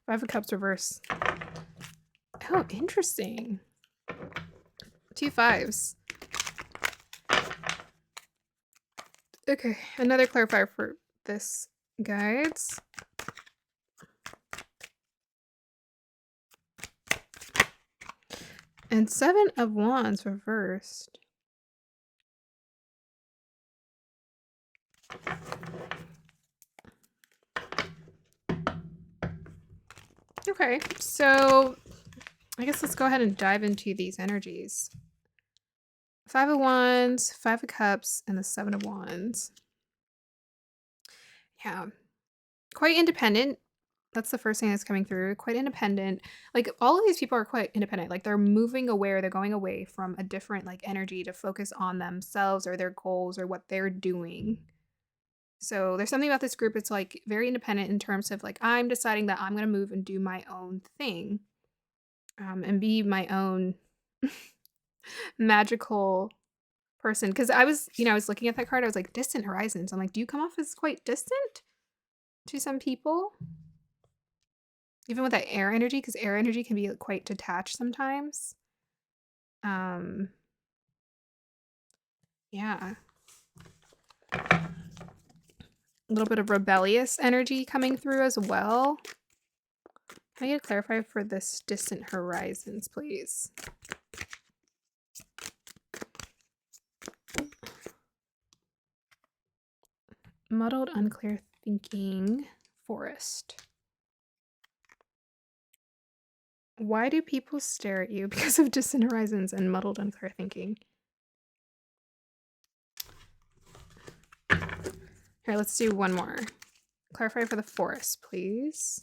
5 of cups reversed. Oh, interesting. 2 5s. Okay, another clarifier for this guides. And 7 of wands reversed. Okay, so I guess let's go ahead and dive into these energies. 5 of wands, 5 of cups, and the 7 of wands. Yeah, quite independent. That's the first thing that's coming through. Quite independent. Like all of these people are quite independent. Like they're moving away, they're going away from a different like energy to focus on themselves or their goals or what they're doing. So there's something about this group. It's like very independent in terms of like, I'm deciding that I'm going to move and do my own thing, and be my own magical person. Cause I was looking at that card. I was like, distant horizons. I'm like, do you come off as quite distant to some people? Even with that air energy, because air energy can be quite detached sometimes. Yeah. A little bit of rebellious energy coming through as well. Can I get a clarifier for this distant horizons, please? Muddled, unclear thinking, forest. Why do people stare at you because of distant horizons and muddled, unclear thinking? Here, let's do one more. Clarify for the forest, please.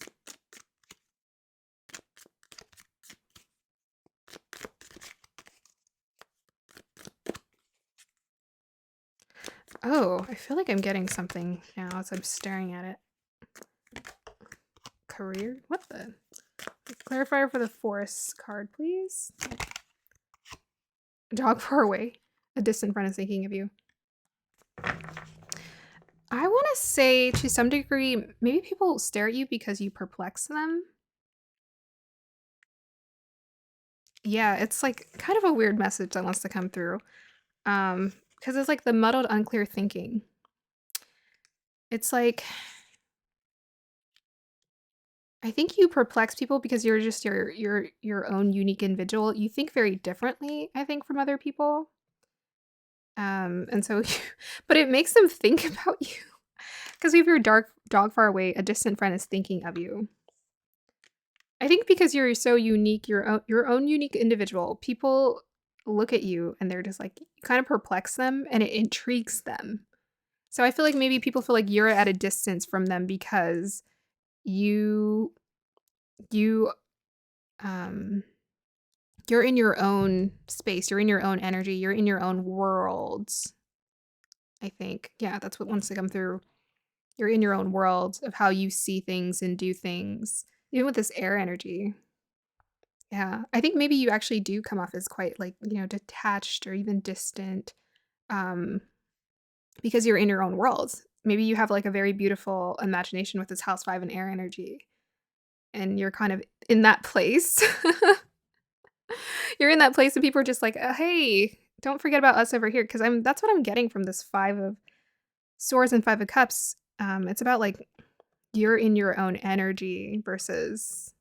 Oh, I feel like I'm getting something now as I'm staring at it. Career? What the? Clarifier for the forest card, please. Dog far away. A distant friend is thinking of you. I want to say to some degree, maybe people stare at you because you perplex them. Yeah, it's like kind of a weird message that wants to come through. Because it's like the muddled, unclear thinking. It's like, I think you perplex people because you're just your own unique individual. You think very differently, I think, from other people. And so, but it makes them think about you. Because if you're dog far away, a distant friend is thinking of you. I think because you're so unique, your own unique individual, people look at you and they're just like, you kind of perplex them and it intrigues them. So I feel like maybe people feel like you're at a distance from them because you you um you're in your own space, you're in your own energy, you're in your own worlds, I think. Yeah, that's what wants to come through. You're in your own world of how you see things and do things, even with this air energy. Yeah, I think maybe you actually do come off as quite like, detached or even distant, um, because you're in your own world. Maybe you have like a very beautiful imagination with this house 5 and air energy, and you're kind of in that place. You're in that place and people are just like, hey, don't forget about us over here. Cause that's what I'm getting from this 5 of swords and 5 of cups. It's about like you're in your own energy versus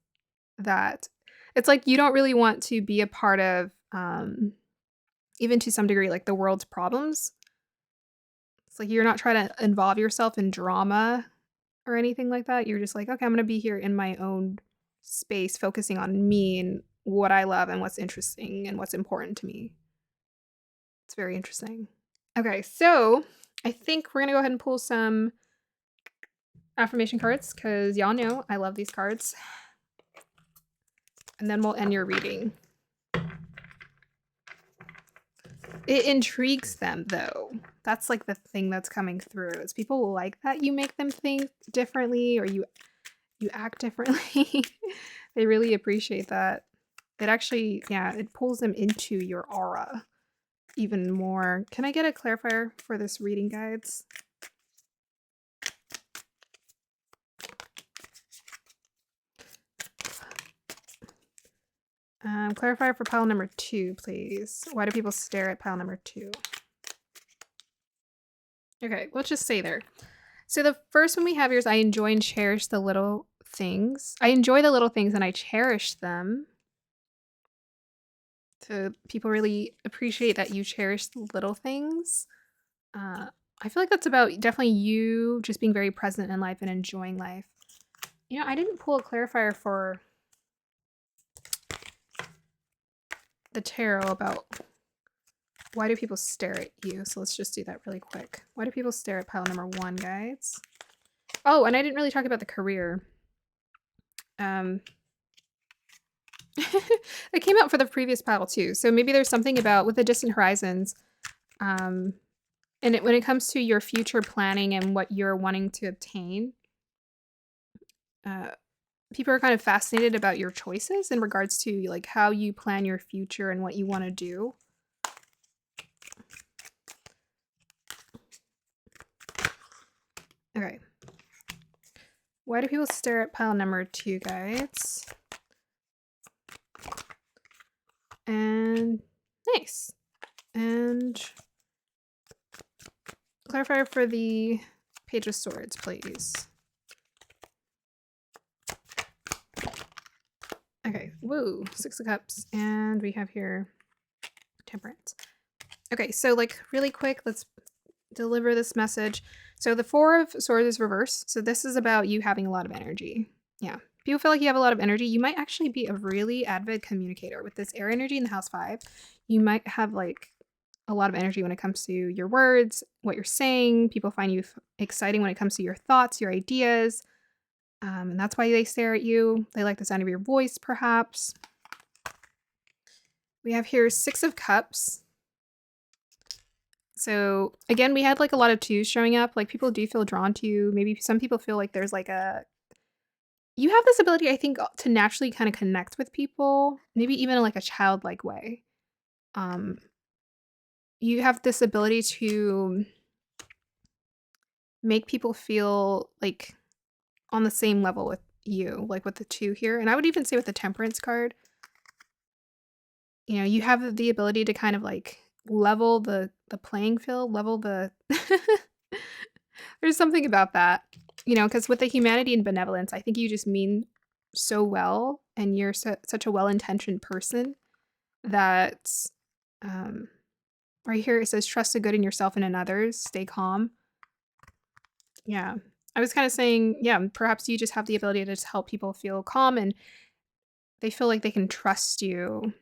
that. It's like you don't really want to be a part of, even to some degree, like the world's problems. It's like you're not trying to involve yourself in drama or anything like that. You're just like, okay, I'm gonna be here in my own space, focusing on me and what I love and what's interesting and what's important to me. It's very interesting. Okay, so I think we're gonna go ahead and pull some affirmation cards because y'all know I love these cards. And then we'll end your reading. It intrigues them, though. That's like the thing that's coming through. Is people like that you make them think differently or you act differently. They really appreciate that. It actually, yeah, it pulls them into your aura even more. Can I get a clarifier for this reading, guides? Clarifier for pile number 2, please. Why do people stare at pile number 2? Okay, let's just say there. So the first one we have here is I enjoy and cherish the little things. I enjoy the little things and I cherish them. So people really appreciate that you cherish the little things. I feel like that's about definitely you just being very present in life and enjoying life. I didn't pull a clarifier for the tarot about why do people stare at you. So let's just do that really quick. Why do people stare at pile number 1, guys? Oh, and I didn't really talk about the career. It came out for the previous pile too. So maybe there's something about with the distant horizons, and when it comes to your future planning and what you're wanting to obtain, people are kind of fascinated about your choices in regards to like how you plan your future and what you want to do. Okay. Why do people stare at pile number 2, guys? And nice. And clarifier for the Page of Swords, please. Okay, woo, 6 of Cups, and we have here Temperance. Okay, so like really quick, let's deliver this message. So the 4 of Swords is reversed. So this is about you having a lot of energy. Yeah. People feel like you have a lot of energy. You might actually be a really avid communicator with this air energy in the house 5. You might have like a lot of energy when it comes to your words, what you're saying. People find you exciting when it comes to your thoughts, your ideas. And that's why they stare at you. They like the sound of your voice, perhaps. We have here 6 of Cups. So again, we had like a lot of 2s showing up. Like people do feel drawn to you. Maybe some people feel like there's like you have this ability, I think, to naturally kind of connect with people, maybe even in like a childlike way. You have this ability to make people feel like on the same level with you, like with the 2 here. And I would even say with the Temperance card, you have the ability to kind of like level the playing field, level the there's something about that, because with the humanity and benevolence, I think you just mean so well and you're such a well-intentioned person that right here it says trust the good in yourself and in others, stay calm. Yeah. I was kind of saying, yeah, perhaps you just have the ability to just help people feel calm and they feel like they can trust you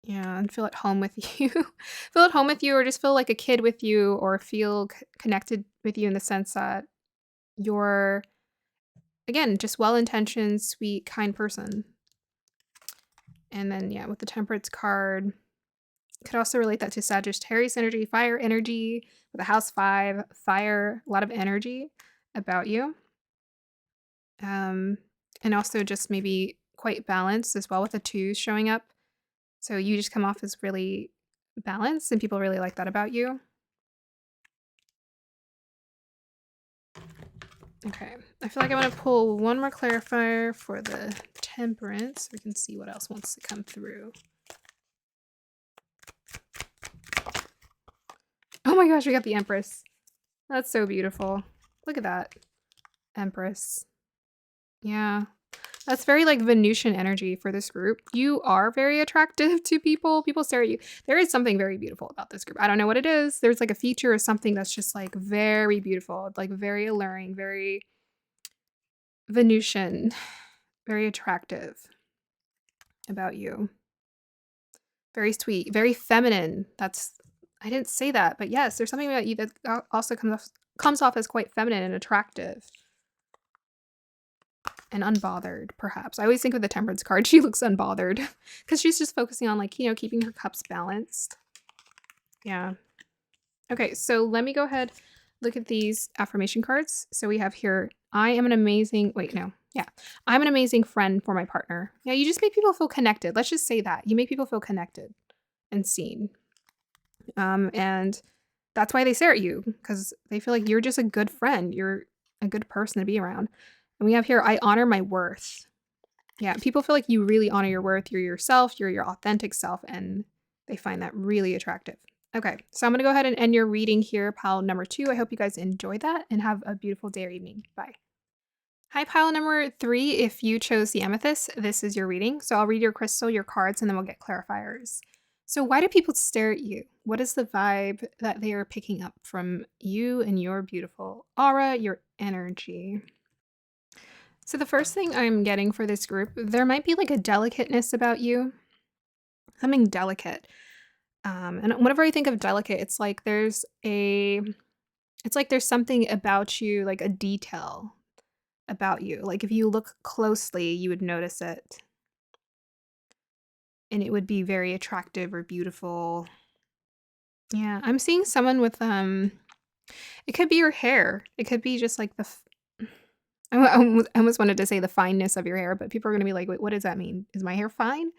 Yeah, and feel at home with you. Feel at home with you or just feel like a kid with you or feel connected with you in the sense that you're, again, just well-intentioned, sweet, kind person. And then, yeah, with the Temperance card, could also relate that to Sagittarius energy, fire energy, with a house 5, fire, a lot of energy about you. Um, and also just maybe quite balanced as well with the 2s showing up. So you just come off as really balanced and people really like that about you. Okay, I feel like I want to pull one more clarifier for the Temperance so we can see what else wants to come through. Oh my gosh, we got the Empress. That's so beautiful. Look at that. Empress. Yeah. That's very like Venusian energy for this group. You are very attractive to people. People stare at you. There is something very beautiful about this group. I don't know what it is. There's like a feature or something that's just like very beautiful, like very alluring, very Venusian, very attractive about you. Very sweet, very feminine. I didn't say that, but yes, there's something about you that also comes off as quite feminine and attractive. And unbothered, perhaps. I always think of the Temperance card. She looks unbothered because she's just focusing on, like, keeping her cups balanced. Yeah. Okay, so let me go ahead, look at these affirmation cards. So we have here, I'm an amazing friend for my partner. Yeah, you just make people feel connected. Let's just say that. You make people feel connected and seen. And that's why they stare at you, because they feel like you're just a good friend. You're a good person to be around. And we have here, I honor my worth. Yeah, people feel like you really honor your worth. You're yourself, you're your authentic self, and they find that really attractive. Okay, so I'm going to go ahead and end your reading here, pile number 2. I hope you guys enjoyed that and have a beautiful day or evening. Bye. Hi, pile number 3. If you chose the amethyst, this is your reading. So I'll read your crystal, your cards, and then we'll get clarifiers. So why do people stare at you? What is the vibe that they are picking up from you and your beautiful aura, your energy? So the first thing I'm getting for this group, there might be like a delicateness about you, something delicate. And whenever I think of delicate, it's like there's something about you, like a detail about you. Like if you look closely, you would notice it, and it would be very attractive or beautiful. Yeah, I'm seeing someone with it could be your hair. It could be just like I almost wanted to say the fineness of your hair, but people are gonna be like, wait, what does that mean? Is my hair fine?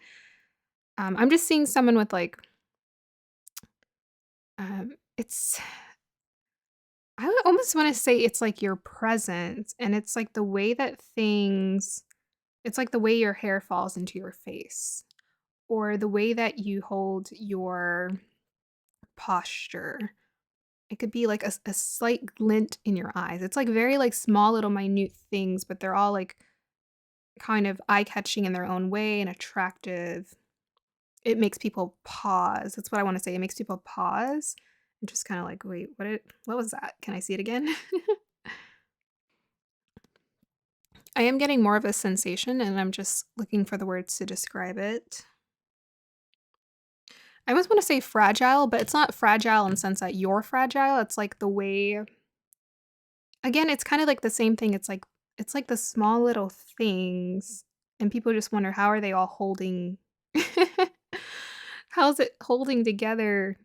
I'm just seeing someone with like it's I would almost wanna say it's like your presence, and it's like the way that things it's like the way your hair falls into your face, or the way that you hold your posture. It could be like a slight glint in your eyes. It's like very like small little minute things, but they're all like kind of eye-catching in their own way and attractive. It makes people pause. That's what I wanna say. It makes people pause and just kinda like, "Wait, what was that? Can I see it again?" I am getting more of a sensation, and I'm just looking for the words to describe it. I almost wanna say fragile, but it's not fragile in the sense that you're fragile. It's like the way again, it's kinda like the same thing. It's like the small little things, and people just wonder, how are they all holding how's it holding together?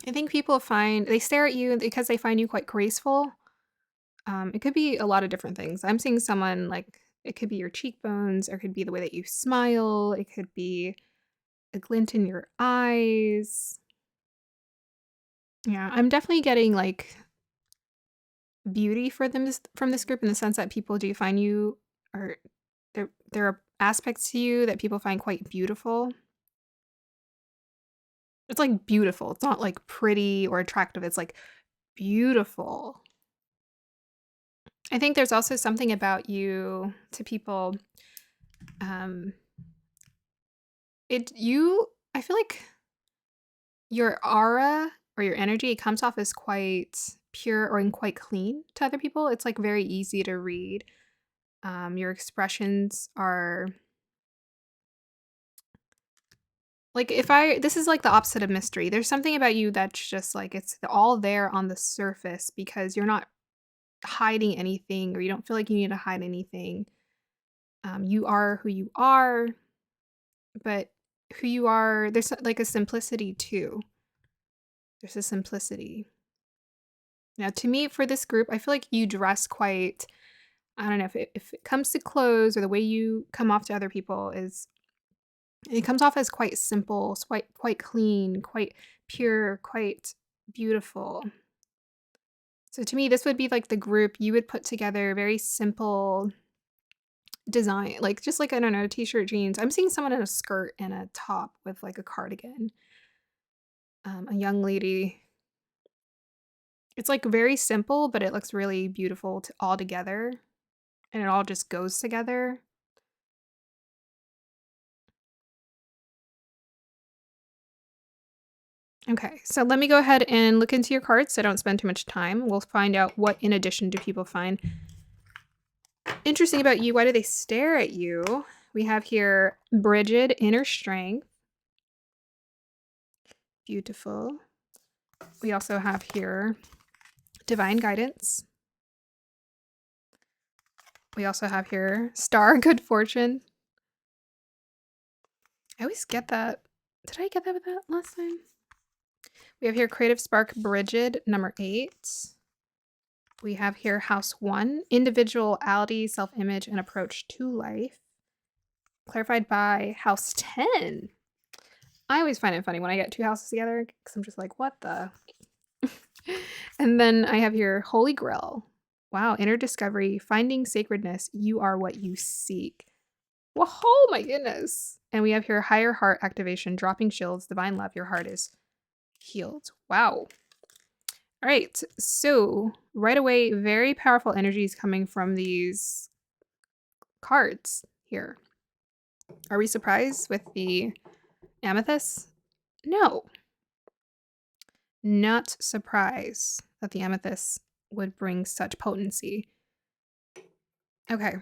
I think people find they stare at you because they find you quite graceful. It could be a lot of different things. I'm seeing someone like it could be your cheekbones, or it could be the way that you smile. It could be a glint in your eyes. Yeah, I'm definitely getting like beauty for them from this group in the sense that people do find you, or there are aspects to you that people find quite beautiful. It's like beautiful. It's not like pretty or attractive. It's like beautiful. I think there's also something about you to people. Um, I feel like your aura or your energy comes off as quite pure or and quite clean to other people. It's like very easy to read. Your expressions are Like this is like the opposite of mystery. There's something about you that's just like it's all there on the surface because you're not hiding anything or you don't feel like you need to hide anything. You are who you are, but who you are, there's like a simplicity too. There's a simplicity. Now, to me, for this group, I feel like you dress quite, I don't know, if it comes to clothes or the way you come off to other people is, it comes off as quite simple, quite clean, quite pure, quite beautiful. So to me, this would be like the group you would put together, very simple design, like just like, I don't know, t-shirt, jeans. I'm seeing someone in a skirt and a top with like a cardigan. A young lady. It's like very simple, but it looks really beautiful all together. And it all just goes together. Okay, so let me go ahead and look into your cards so I don't spend too much time. We'll find out what, in addition, do people find interesting about you. Why do they stare at you? We have here Bridget, inner strength. Beautiful. We also have here divine guidance. We also have here star, good fortune. I always get that. Did I get that with that last time? We have here creative spark, Bridget, number 8. We have here house 1, individuality, self-image, and approach to life. Clarified by house 10. I always find it funny when I get 2 houses together because I'm just like, what the? And then I have here Holy Grail. Wow, inner discovery, finding sacredness, you are what you seek. Well, oh my goodness. And we have here higher heart activation, dropping shields, divine love, your heart is healed. Wow. All right, so right away, very powerful energies coming from these cards here. Are we surprised with the amethyst? No. Not surprised that the amethyst would bring such potency. Okay.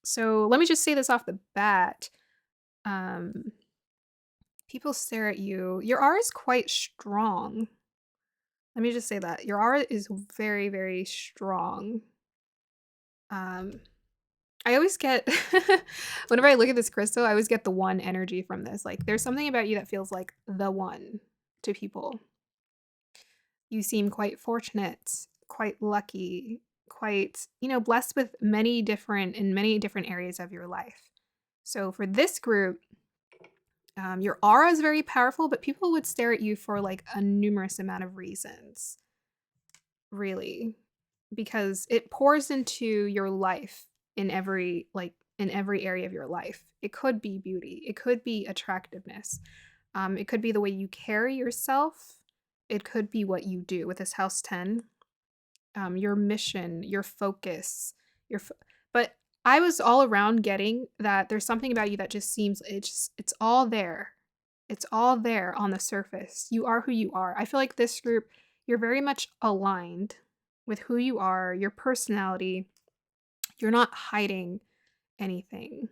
So let me just say this off the bat. People stare at you. Your aura is quite strong. Let me just say that. Your aura is very, very strong. I always get, whenever I look at this crystal, I always get the one energy from this. Like, there's something about you that feels like the one to people. You seem quite fortunate, quite lucky, quite, blessed with in many different areas of your life. So for this group, your aura is very powerful, but people would stare at you for like a numerous amount of reasons, really, because it pours into your life in every area of your life. It could be beauty, it could be attractiveness, it could be the way you carry yourself, it could be what you do with this house 10, your mission, your focus, but I was all around getting that there's something about you that just seems it's all there. It's all there on the surface. You are who you are. I feel like this group, you're very much aligned with who you are, your personality. You're not hiding anything.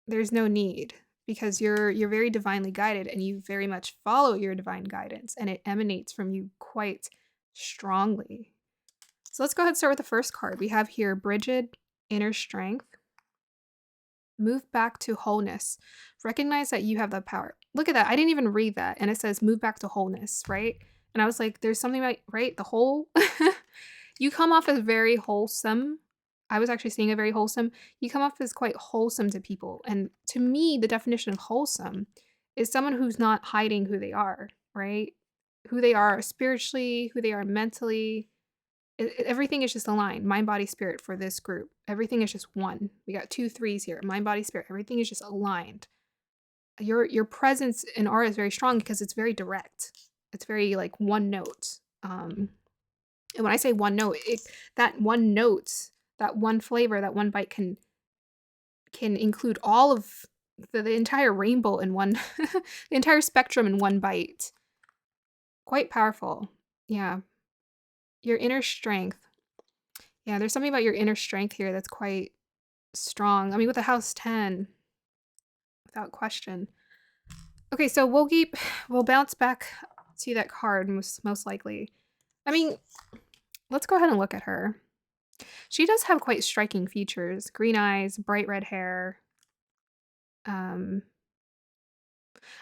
There's no need because you're very divinely guided and you very much follow your divine guidance and it emanates from you quite strongly. So let's go ahead and start with the first card. We have here Bridget, inner strength. Move back to wholeness. Recognize that you have the power. Look at that. I didn't even read that. And it says move back to wholeness, right? And I was like, there's something about, right? The whole, you come off as very wholesome. I was actually seeing a very wholesome. You come off as quite wholesome to people. And to me, the definition of wholesome is someone who's not hiding who they are, right? Who they are spiritually, who they are mentally. Everything is just aligned. Mind, body, spirit for this group. Everything is just one. We got 2 3s here. Mind, body, spirit. Everything is just aligned. Your presence in aura is very strong because it's very direct. It's very like one note. And when I say one note, that one note, that one flavor, that one bite can include all of the entire rainbow in one, the entire spectrum in one bite. Quite powerful. Yeah. Your inner strength. Yeah, there's something about your inner strength here that's quite strong. I mean, with the house 10, without question. Okay, so we'll bounce back to that card most likely. I mean, let's go ahead and look at her. She does have quite striking features: green eyes, bright red hair. Um,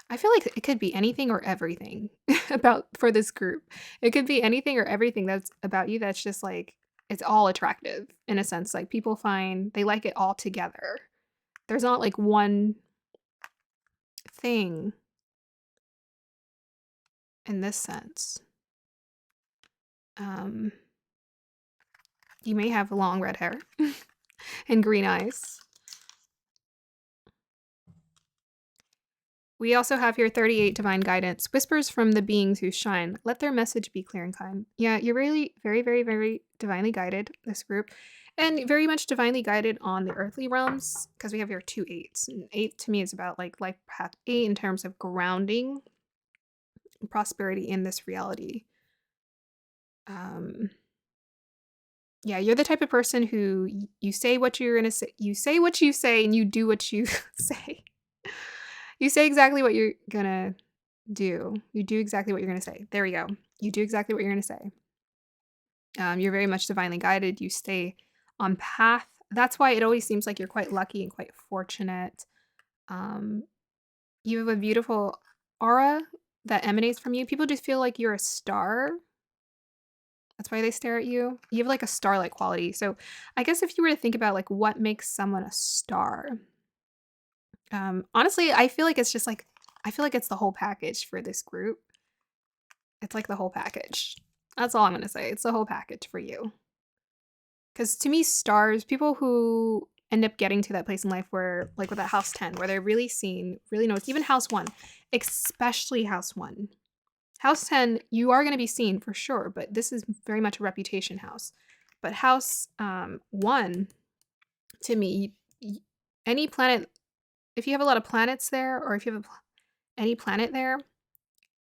I feel like it could be anything or everything about for this group. It could be anything or everything that's about you that's just like it's all attractive in a sense. Like people find they like it all together. There's not like one thing in this sense. Um, you may have long red hair and green eyes. We also have here 38 divine guidance, whispers from the beings who shine. Let their message be clear and kind. Yeah, you're really very, very, very divinely guided, this group, and very much divinely guided on the earthly realms because we have here 2 8s. And 8 to me is about like life path 8 in terms of grounding and prosperity in this reality. Um, yeah, you're the type of person who you say what you're gonna say, you say what you say, and you do what you say. You say exactly what you're gonna do. You do exactly what you're gonna say. There we go. You do exactly what you're gonna say. You're very much divinely guided. You stay on path. That's why it always seems like you're quite lucky and quite fortunate. Um, you have a beautiful aura that emanates from you. People just feel like you're a star. That's why they stare at you. You have like a star-like quality. So I guess if you were to think about like what makes someone a star, honestly, I feel like it's just like I feel like it's the whole package for this group. It's like the whole package. That's all I'm gonna say. It's the whole package for you. Because to me, stars, people who end up getting to that place in life where, like with that house 10, where they're really seen, really noticed, even house 1, especially house 1. House 10, you are going to be seen for sure, but this is very much a reputation house. But house 1, to me, any planet, if you have a lot of planets there, or if you have any planet there,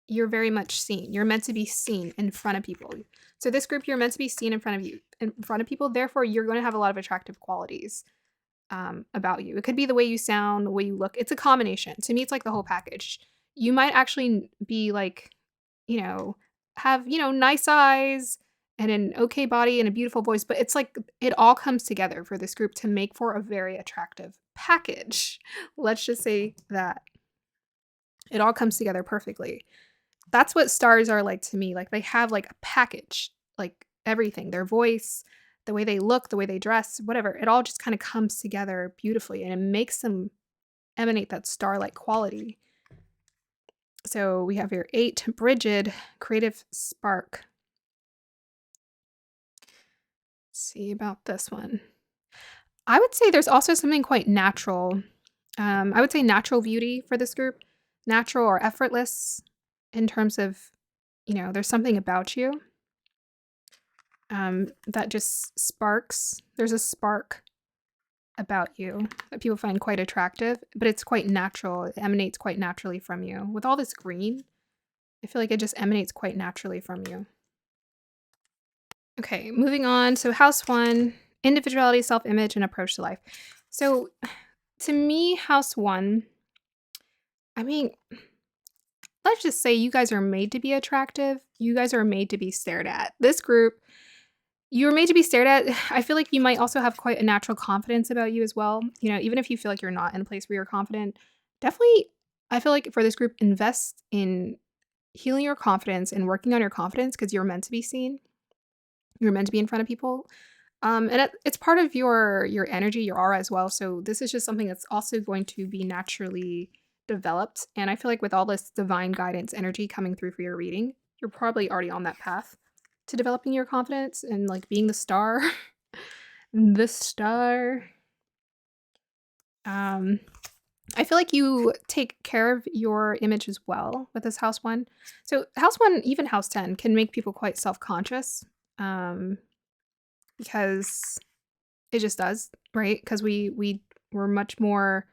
you're very much seen. You're meant to be seen in front of people. So this group, you're meant to be seen in front of people. Therefore, you're going to have a lot of attractive qualities about you. It could be the way you sound, the way you look. It's a combination. To me, it's like the whole package. You might actually be like, have nice eyes and an okay body and a beautiful voice, but it's like it all comes together for this group to make for a very attractive package. Let's just say that it all comes together perfectly. That's what stars are like to me. Like they have like a package, like everything, their voice, the way they look, the way they dress, whatever. It all just kind of comes together beautifully and it makes them emanate that star-like quality. So we have here 8, Brigid, creative spark. Let's see about this one. I would say there's also something quite natural. I would say natural beauty for this group, natural or effortless in terms of, there's something about you that just sparks. There's a spark about you that people find quite attractive, but it's quite natural. It emanates quite naturally from you. With all this green, I feel like it just emanates quite naturally from you. Okay, moving on. So house 1, individuality, self-image, and approach to life. So to me, house 1, I mean, let's just say you guys are made to be attractive. You guys are made to be stared at. This group, you're made to be stared at. I feel like you might also have quite a natural confidence about you as well. Even if you feel like you're not in a place where you're confident, definitely, I feel like for this group, invest in healing your confidence and working on your confidence because you're meant to be seen. You're meant to be in front of people. And it's part of your energy, your aura as well. So this is just something that's also going to be naturally developed. And I feel like with all this divine guidance energy coming through for your reading, you're probably already on that path to developing your confidence and like being the star. The star. I feel like you take care of your image as well with this house 1. So house 1, even house 10, can make people quite self-conscious. Because it just does, right? Because we're much more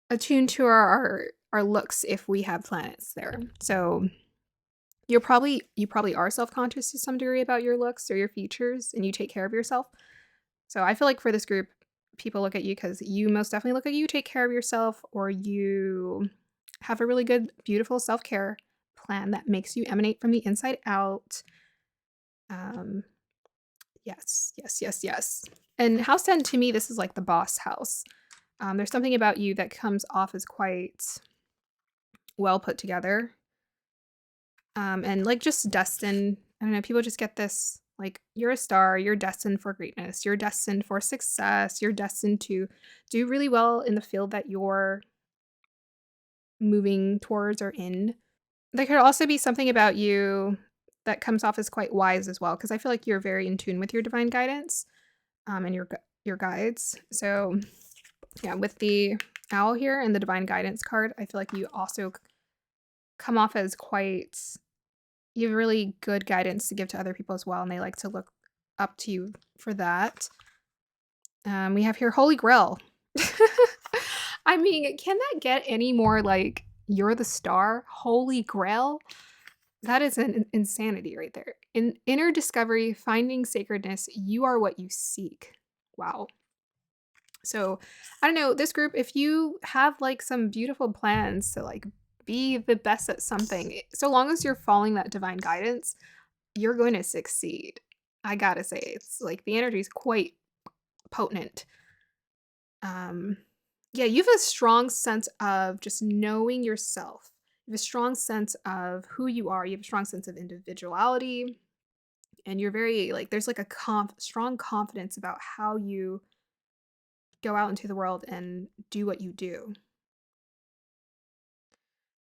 attuned to our looks if we have planets there. So you probably are self-conscious to some degree about your looks or your features, and you take care of yourself. So I feel like for this group, people look at you because you most definitely look at you, take care of yourself, or you Have a really good, beautiful self-care plan that makes you emanate from the inside out. Um, yes, yes, yes, yes. And house 10 to me, this is like the boss house. There's something about you that comes off as quite well put together. And like just destined. I don't know, people just get this like you're a star, you're destined for greatness, you're destined for success, you're destined to do really well in the field that you're moving towards or in. There could also be something about you that comes off as quite wise as well, because I feel like you're very in tune with your divine guidance, and your guides. So, yeah, with the owl here and the divine guidance card, I feel like you also come off as quite you have really good guidance to give to other people as well, and they like to look up to you for that. We have here Holy Grail. I mean, can that get any more like you're the star? Holy Grail? That is an insanity right there. In inner discovery, finding sacredness, you are what you seek. Wow. So, I don't know, this group, if you have like some beautiful plans to like be the best at something, so long as you're following that divine guidance, you're going to succeed. I gotta say, it's like the energy is quite potent. Um, yeah, you have a strong sense of just knowing yourself. You have a strong sense of who you are. You have a strong sense of individuality, and you're very like there's like a strong confidence about how you go out into the world and do what you do.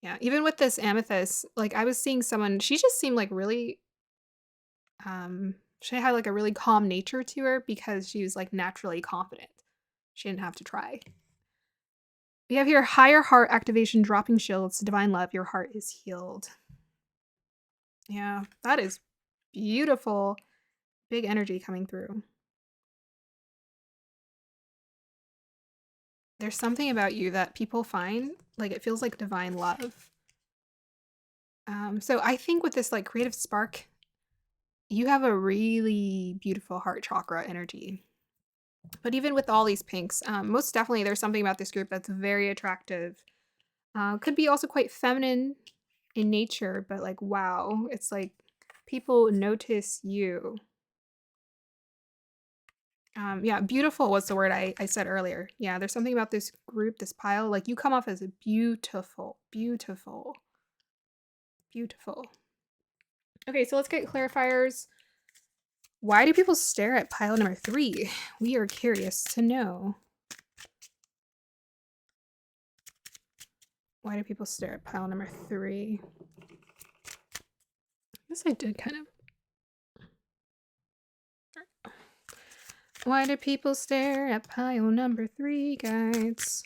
Yeah, even with this amethyst, like I was seeing someone, she just seemed like really she had like a really calm nature to her because she was like naturally confident. She didn't have to try. We have here higher heart activation, dropping shields, divine love, your heart is healed. Yeah, that is beautiful. Big energy coming through. There's something about you that people find like it feels like divine love. So I think with this like creative spark, you have a really beautiful heart chakra energy. But even with all these pinks, most definitely there's something about this group that's very attractive. Could be also quite feminine in nature, but like, wow, it's like people notice you. Yeah, beautiful was the word I said earlier. Yeah, there's something about this group, this pile. Like, you come off as a beautiful, beautiful, beautiful. Okay, so let's get clarifiers. Why do people stare at pile number 3? We are curious to know. Why do people stare at pile number 3? I guess I did kind of. Why do people stare at pile number 3, guys?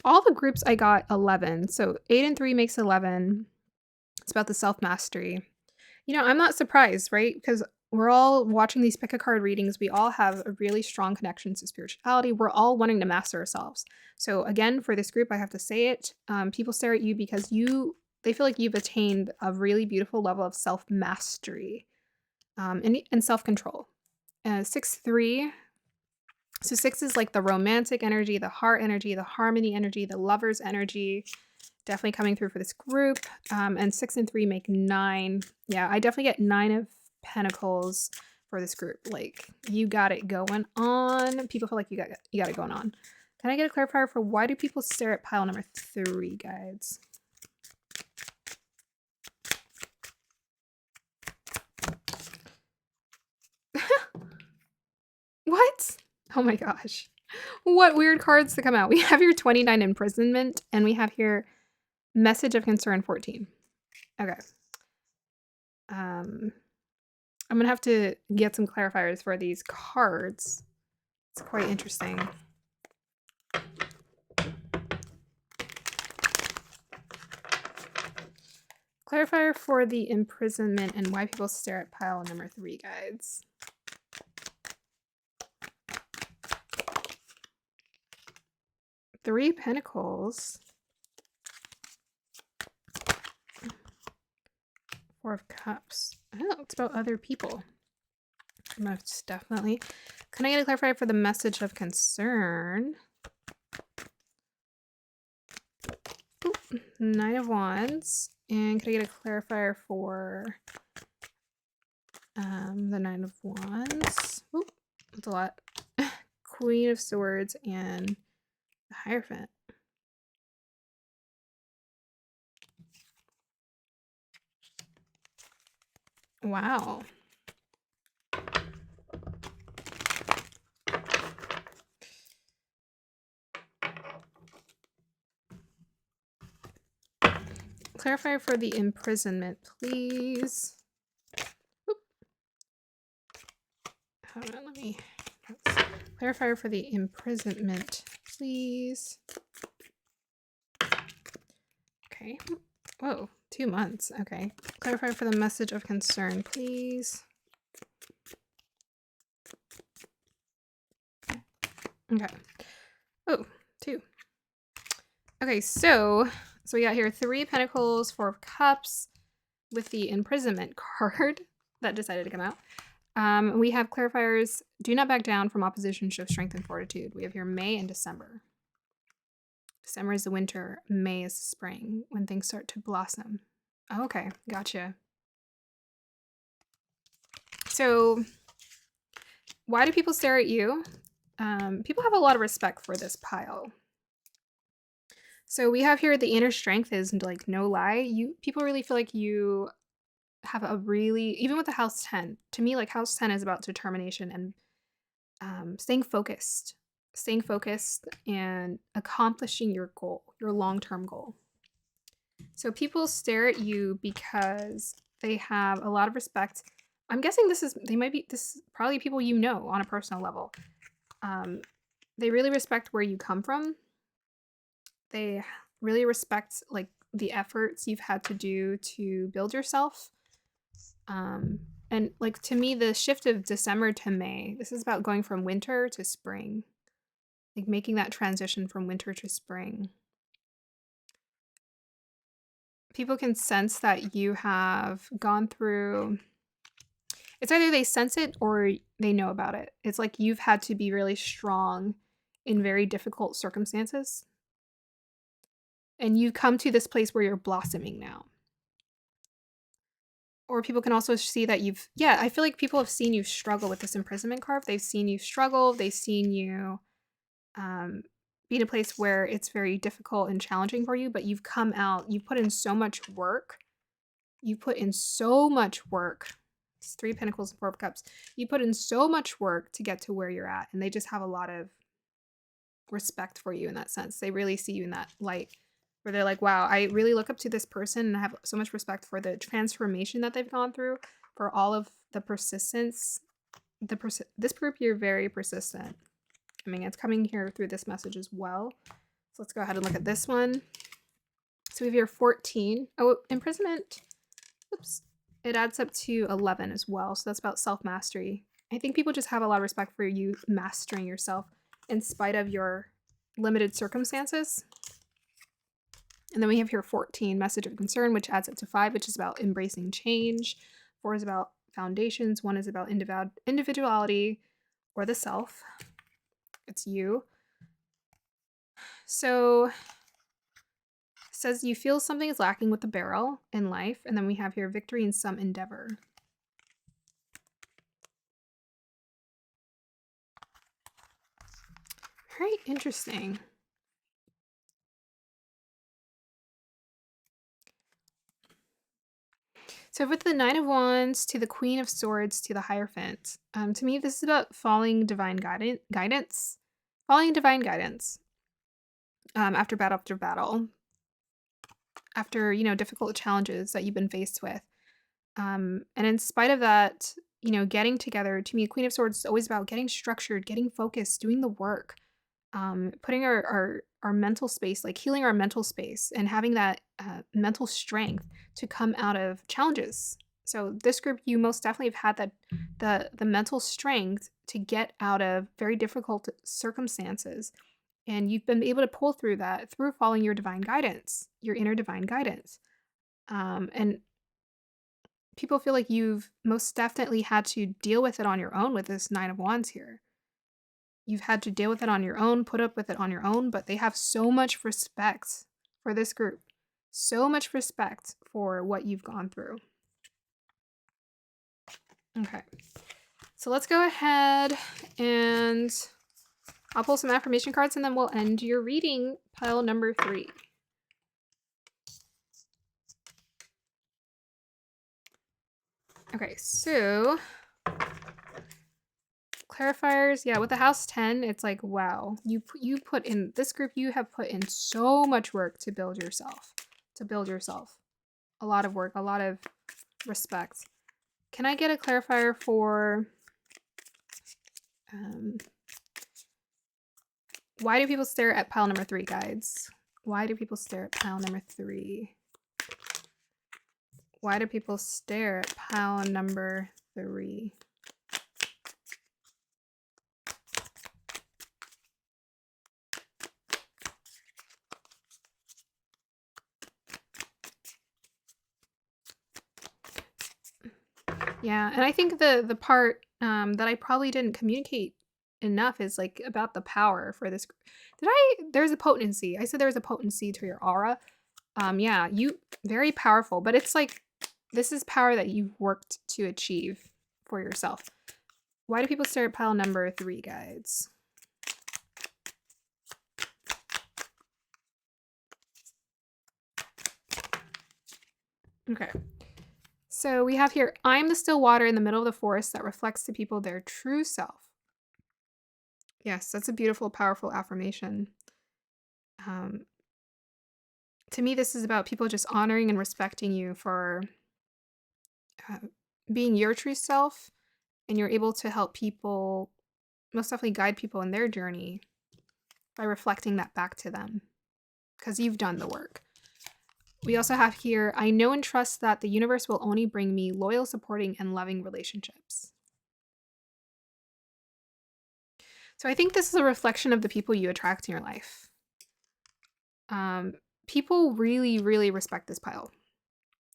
All the groups I got 11. So 8 and 3 makes 11. It's about the self-mastery. You know, I'm not surprised, right? Because we're all watching these pick a card readings. We all have a really strong connection to spirituality. We're all wanting to master ourselves. So again, for this group, I have to say it. People stare at you because they feel like you've attained a really beautiful level of self-mastery, and self-control. 6-3. So 6 is like the romantic energy, the heart energy, the harmony energy, the lover's energy. Definitely coming through for this group. And 6 and 3 make 9. Yeah, I definitely get 9 of Pentacles for this group. Like, you got it going on. People feel like you got it going on. Can I get a clarifier for why do people stare at pile number 3, guys? What? Oh my gosh. What weird cards to come out. We have here 29 imprisonment, and we have here message of concern 14. Okay. I'm gonna have to get some clarifiers for these cards. It's quite interesting. Clarifier for the imprisonment and why people stare at pile number 3, guides. Three Pentacles. 4 of Cups. Oh, it's about other people. Most definitely. Can I get a clarifier for the message of concern? Nine of Wands. And can I get a clarifier for the Nine of Wands? Oop, that's a lot. Queen of Swords and the Hierophant. Wow. Clarify for the imprisonment, please. Oop. Hold on, let me clarify for the imprisonment, please. Okay. Whoa, 2 months. Okay. Clarify for the message of concern, please. Okay. Oh, 2. Okay, so we got here 3 Pentacles, 4 of Cups with the imprisonment card that decided to come out. We have clarifiers. Do not back down from opposition. Show strength and fortitude. We have here May and December. December is the winter. May is the spring, when things start to blossom. Oh, okay, gotcha. So why do people stare at you? People have a lot of respect for this pile. So we have here the inner strength is like no lie. People really feel like you have a really, even with the house 10, to me, like house 10 is about determination and staying focused and accomplishing your goal, your long-term goal. So people stare at you because they have a lot of respect. I'm guessing this is probably people you know on a personal level. They really respect where you come from. They really respect like the efforts you've had to do to build yourself. And like to me, the shift of December to May, this is about going from winter to spring, like making that transition from winter to spring. People can sense that you have gone through, it's either they sense it or they know about it. It's like you've had to be really strong in very difficult circumstances. And you've come to this place where you're blossoming now. Or people can also see that I feel like people have seen you struggle with this imprisonment card. They've seen you struggle. They've seen you be in a place where it's very difficult and challenging for you, but you've come out, you've put in so much work. It's 3 Pentacles and 4 of Cups. You put in so much work to get to where you're at, and they just have a lot of respect for you in that sense. They really see you in that light where they're like, wow, I really look up to this person and I have so much respect for the transformation that they've gone through, for all of the persistence. This group, you're very persistent. I mean, it's coming here through this message as well. So let's go ahead and look at this one. So we have here 14. Oh, imprisonment. Oops. It adds up to 11 as well. So that's about self-mastery. I think people just have a lot of respect for you mastering yourself in spite of your limited circumstances. And then we have here 14, message of concern, which adds up to 5, which is about embracing change. 4 is about foundations. 1 is about individuality or the self. It's you. So it says you feel something is lacking with the barrel in life. And then we have here victory in some endeavor. Very interesting. So with the 9 of Wands to the Queen of Swords to the Hierophant, to me this is about following divine guidance. Following divine guidance after battle, after, difficult challenges that you've been faced with. And in spite of that, getting together, to me, Queen of Swords is always about getting structured, getting focused, doing the work, putting our mental space, like healing our mental space and having that mental strength to come out of challenges. So this group, you most definitely have had the mental strength to get out of very difficult circumstances. And you've been able to pull through that through following your divine guidance, your inner divine guidance. And people feel like you've most definitely had to deal with it on your own with this 9 of Wands here. You've had to deal with it on your own, put up with it on your own, but they have so much respect for this group. So much respect for what you've gone through. Okay. So let's go ahead and I'll pull some affirmation cards and then we'll end your reading, pile number 3. Okay, so clarifiers, yeah, with the house 10, it's like, wow, you put in this group, you have put in so much work to build yourself, a lot of work, a lot of respect. Can I get a clarifier for why do people stare at pile number 3, guides? Why do people stare at pile number 3? Why do people stare at pile number 3? Yeah, and I think the part that I probably didn't communicate enough is like about the power for this. There's a potency. I said there was a potency to your aura. Yeah, you very powerful, but it's like this is power that you've worked to achieve for yourself. Why do people stare at pile number 3, guides? Okay. So we have here, I'm the still water in the middle of the forest that reflects to people their true self. Yes, that's a beautiful, powerful affirmation. To me, this is about people just honoring and respecting you for uh, being your true self, and you're able to help people, most definitely guide people in their journey by reflecting that back to them because you've done the work. We also have here, I know and trust that the universe will only bring me loyal, supporting, and loving relationships. So I think this is a reflection of the people you attract in your life. People really, really respect this pile.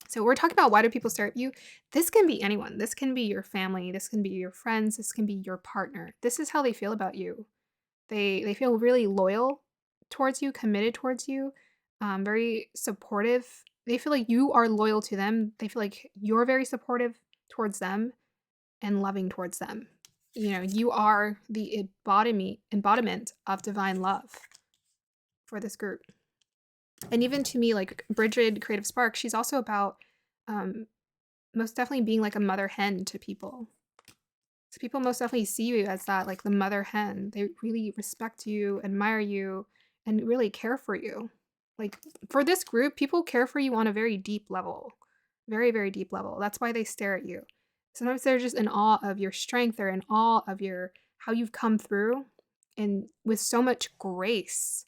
So we're talking about why do people stare at you? This can be anyone. This can be your family. This can be your friends. This can be your partner. This is how they feel about you. They feel really loyal towards you, committed towards you, very supportive. They feel like you are loyal to them. They feel like you're very supportive towards them and loving towards them. You know, you are the embodiment of divine love for this group. And even to me, like Bridget Creative Spark, she's also about most definitely being like a mother hen to people. So people most definitely see you as that, like the mother hen. They really respect you, admire you, and really care for you. Like for this group, people care for you on a very deep level, very, very deep level. That's why they stare at you. Sometimes they're just in awe of your strength. They're in awe of your how you've come through, and with so much grace.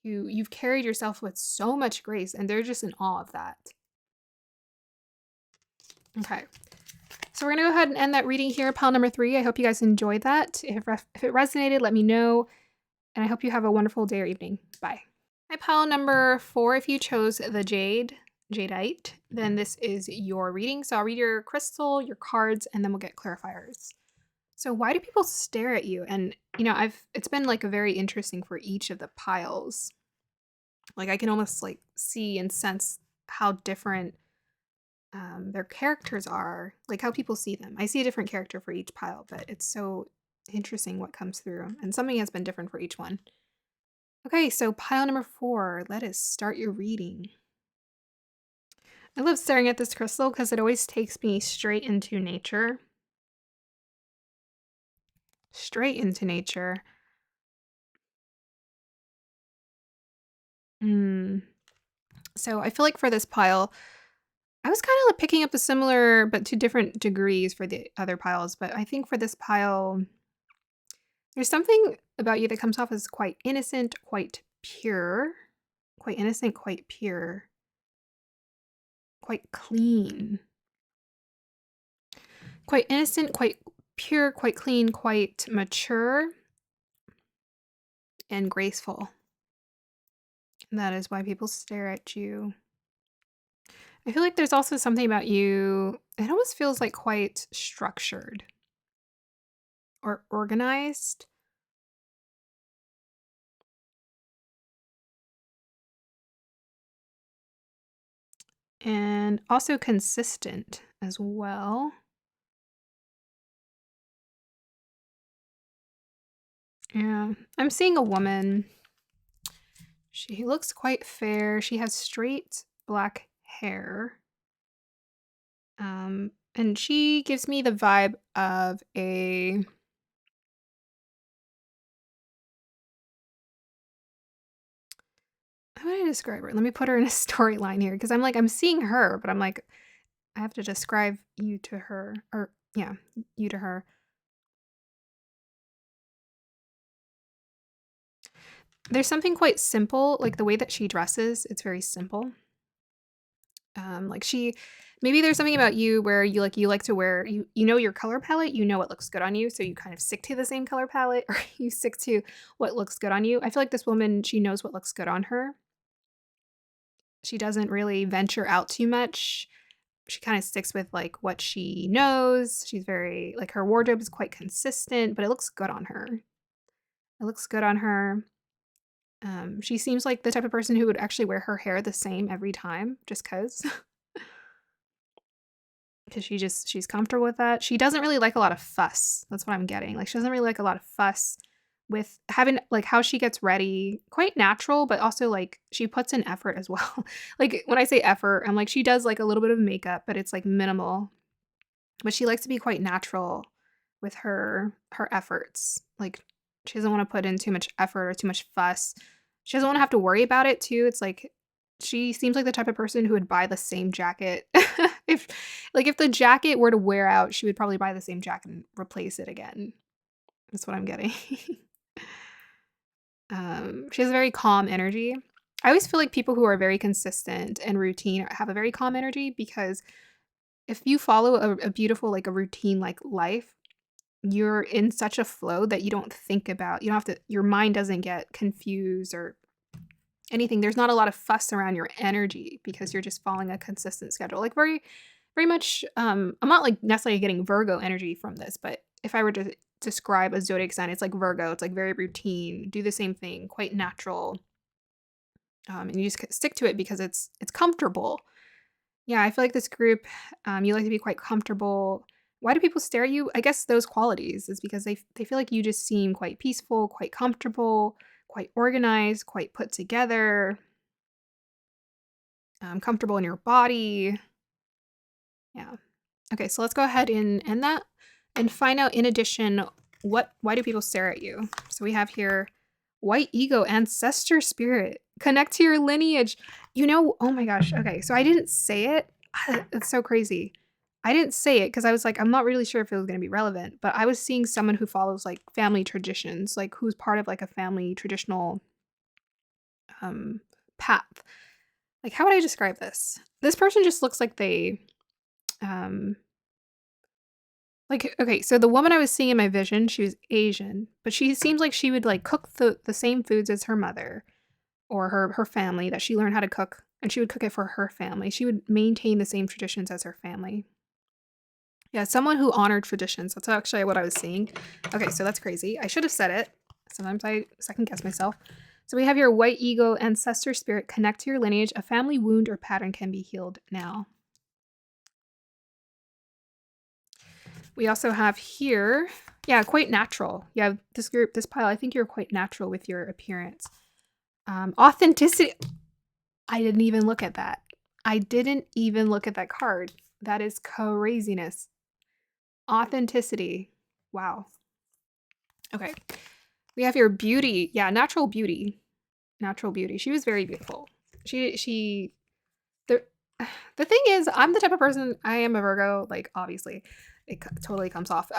You've carried yourself with so much grace, and they're just in awe of that. Okay. So we're going to go ahead and end that reading here, pile number 3. I hope you guys enjoyed that. If it resonated, let me know. And I hope you have a wonderful day or evening. Bye. My pile number 4, if you chose the jadeite, then this is your reading. So I'll read your crystal, your cards, and then we'll get clarifiers. So why do people stare at you? And, you know, it's been like a very interesting for each of the piles. Like I can almost like see and sense how different their characters are, like how people see them. I see a different character for each pile, but it's so interesting what comes through, and something has been different for each one. Okay, so pile number 4, let us start your reading. I love staring at this crystal because it always takes me straight into nature. Straight into nature. So I feel like for this pile, I was kind of like picking up a similar but to different degrees for the other piles, but I think for this pile, there's something about you that comes off as quite innocent, quite pure. Quite innocent, quite pure. Quite clean. Quite innocent, quite pure, quite clean, quite mature, and graceful. And that is why people stare at you. I feel like there's also something about you, it almost feels like quite structured or organized. And also consistent as well. Yeah, I'm seeing a woman. She looks quite fair. She has straight black hair. And she gives me the vibe of a how do I describe her? Let me put her in a storyline here because I'm seeing her, but I'm like, I have to describe you to her, or yeah, you to her. There's something quite simple, like the way that she dresses, it's very simple. Like she maybe there's something about you where you like to wear you know your color palette, you know what looks good on you, so you kind of stick to the same color palette or you stick to what looks good on you. I feel like this woman, she knows what looks good on her. She doesn't really venture out too much. She kind of sticks with like what she knows. She's very like her wardrobe is quite consistent, but it looks good on her. It looks good on her. She seems like the type of person who would actually wear her hair the same every time just because she's comfortable with that. She doesn't really like a lot of fuss. That's what I'm getting. Like she doesn't really like a lot of fuss with having like how she gets ready. Quite natural, but also like she puts in effort as well. Like when I say effort, I'm like she does like a little bit of makeup, but it's like minimal. But she likes to be quite natural with her efforts. Like she doesn't want to put in too much effort or too much fuss. She doesn't want to have to worry about it too. It's like she seems like the type of person who would buy the same jacket. if if the jacket were to wear out, she would probably buy the same jacket and replace it again. That's what I'm getting. She has a very calm energy. I always feel like people who are very consistent and routine have a very calm energy because if you follow a beautiful, like a routine like life, you're in such a flow that you don't think about, you don't have to, your mind doesn't get confused or anything. There's not a lot of fuss around your energy because you're just following a consistent schedule. Like very, very much, I'm not like necessarily getting Virgo energy from this, but if I were to describe a zodiac sign, it's like Virgo. It's like very routine, do the same thing, quite natural. And you just stick to it because it's comfortable. Yeah, I feel like this group, you like to be quite comfortable. Why do people stare at you? I guess those qualities is because they feel like you just seem quite peaceful, quite comfortable, quite organized, quite put together, comfortable in your body. Yeah. Okay, so let's go ahead and end that and find out in addition why do people stare at you? So we have here white ego, ancestor spirit, connect to your lineage. Oh my gosh. Okay, so I didn't say it. It's so crazy. I didn't say it because I was like, I'm not really sure if it was going to be relevant, but I was seeing someone who follows like family traditions, like who's part of like a family traditional path. Like, how would I describe this? This person just looks like they um like, okay, so the woman I was seeing in my vision, she was Asian, but she seems like she would like cook the same foods as her mother or her family that she learned how to cook, and she would cook it for her family. She would maintain the same traditions as her family. Yeah, someone who honored traditions. That's actually what I was seeing. Okay, so that's crazy. I should have said it. Sometimes I second guess myself. So we have your white ego, ancestor spirit, connect to your lineage. A family wound or pattern can be healed now. We also have here, yeah, quite natural. Yeah, this group, this pile, I think you're quite natural with your appearance. Authenticity. I didn't even look at that. I didn't even look at that card. That is craziness. Authenticity. Wow. Okay. We have your beauty. Yeah, natural beauty. Natural beauty. She was very beautiful. She the the thing is, I'm the type of person, I am a Virgo, like obviously it totally comes off.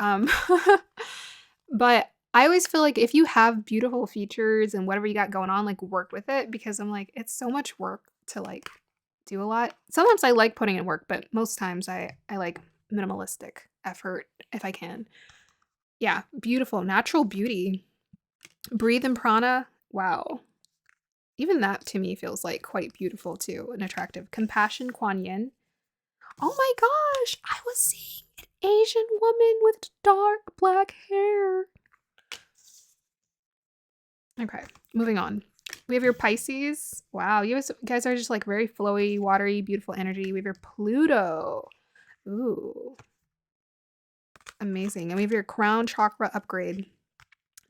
But I always feel like if you have beautiful features and whatever you got going on, like work with it because I'm like it's so much work to like do a lot. Sometimes I like putting in work, but most times I like minimalistic effort if I can. Yeah, beautiful, natural beauty. Breathe in prana. Wow. Even that to me feels like quite beautiful too and attractive. Compassion, Kuan Yin. Oh my gosh, I was seeing an Asian woman with dark black hair. Okay, moving on. We have your Pisces. Wow, you guys are just like very flowy, watery, beautiful energy. We have your Pluto. Ooh, amazing. And we have your crown chakra upgrade.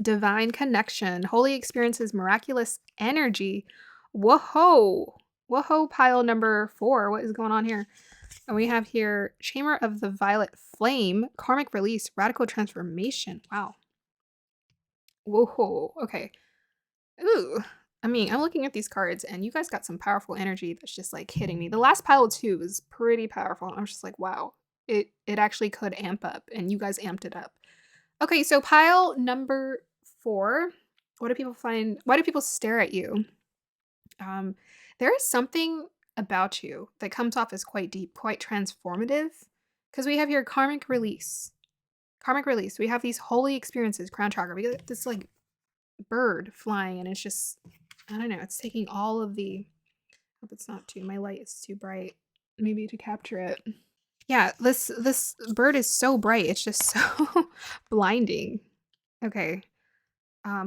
Divine connection, holy experiences, miraculous energy. Whoa. Whoa, pile number 4. What is going on here? And we have here Chamber of the Violet Flame, karmic release, radical transformation. Wow. Whoa. Okay. Ooh. I mean, I'm looking at these cards and you guys got some powerful energy that's just like hitting me. The last pile too was pretty powerful. I was just like, wow, it actually could amp up, and you guys amped it up. Okay, so pile number 4. What do people find? Why do people stare at you? Um, there is something about you that comes off as quite deep, quite transformative. Because we have your karmic release. Karmic release. We have these holy experiences, crown chakra. We get this like bird flying, and it's just, I don't know, it's taking all of the, hope it's not too, my light is too bright, maybe to capture it. Yeah, this bird is so bright, it's just so blinding. Okay.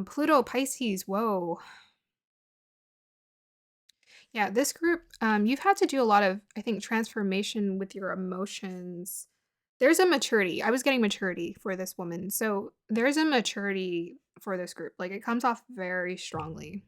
Pluto, Pisces, whoa. Yeah, this group, you've had to do a lot of, I think, transformation with your emotions. There's a maturity. I was getting maturity for this woman. So there's a maturity for this group. Like, it comes off very strongly.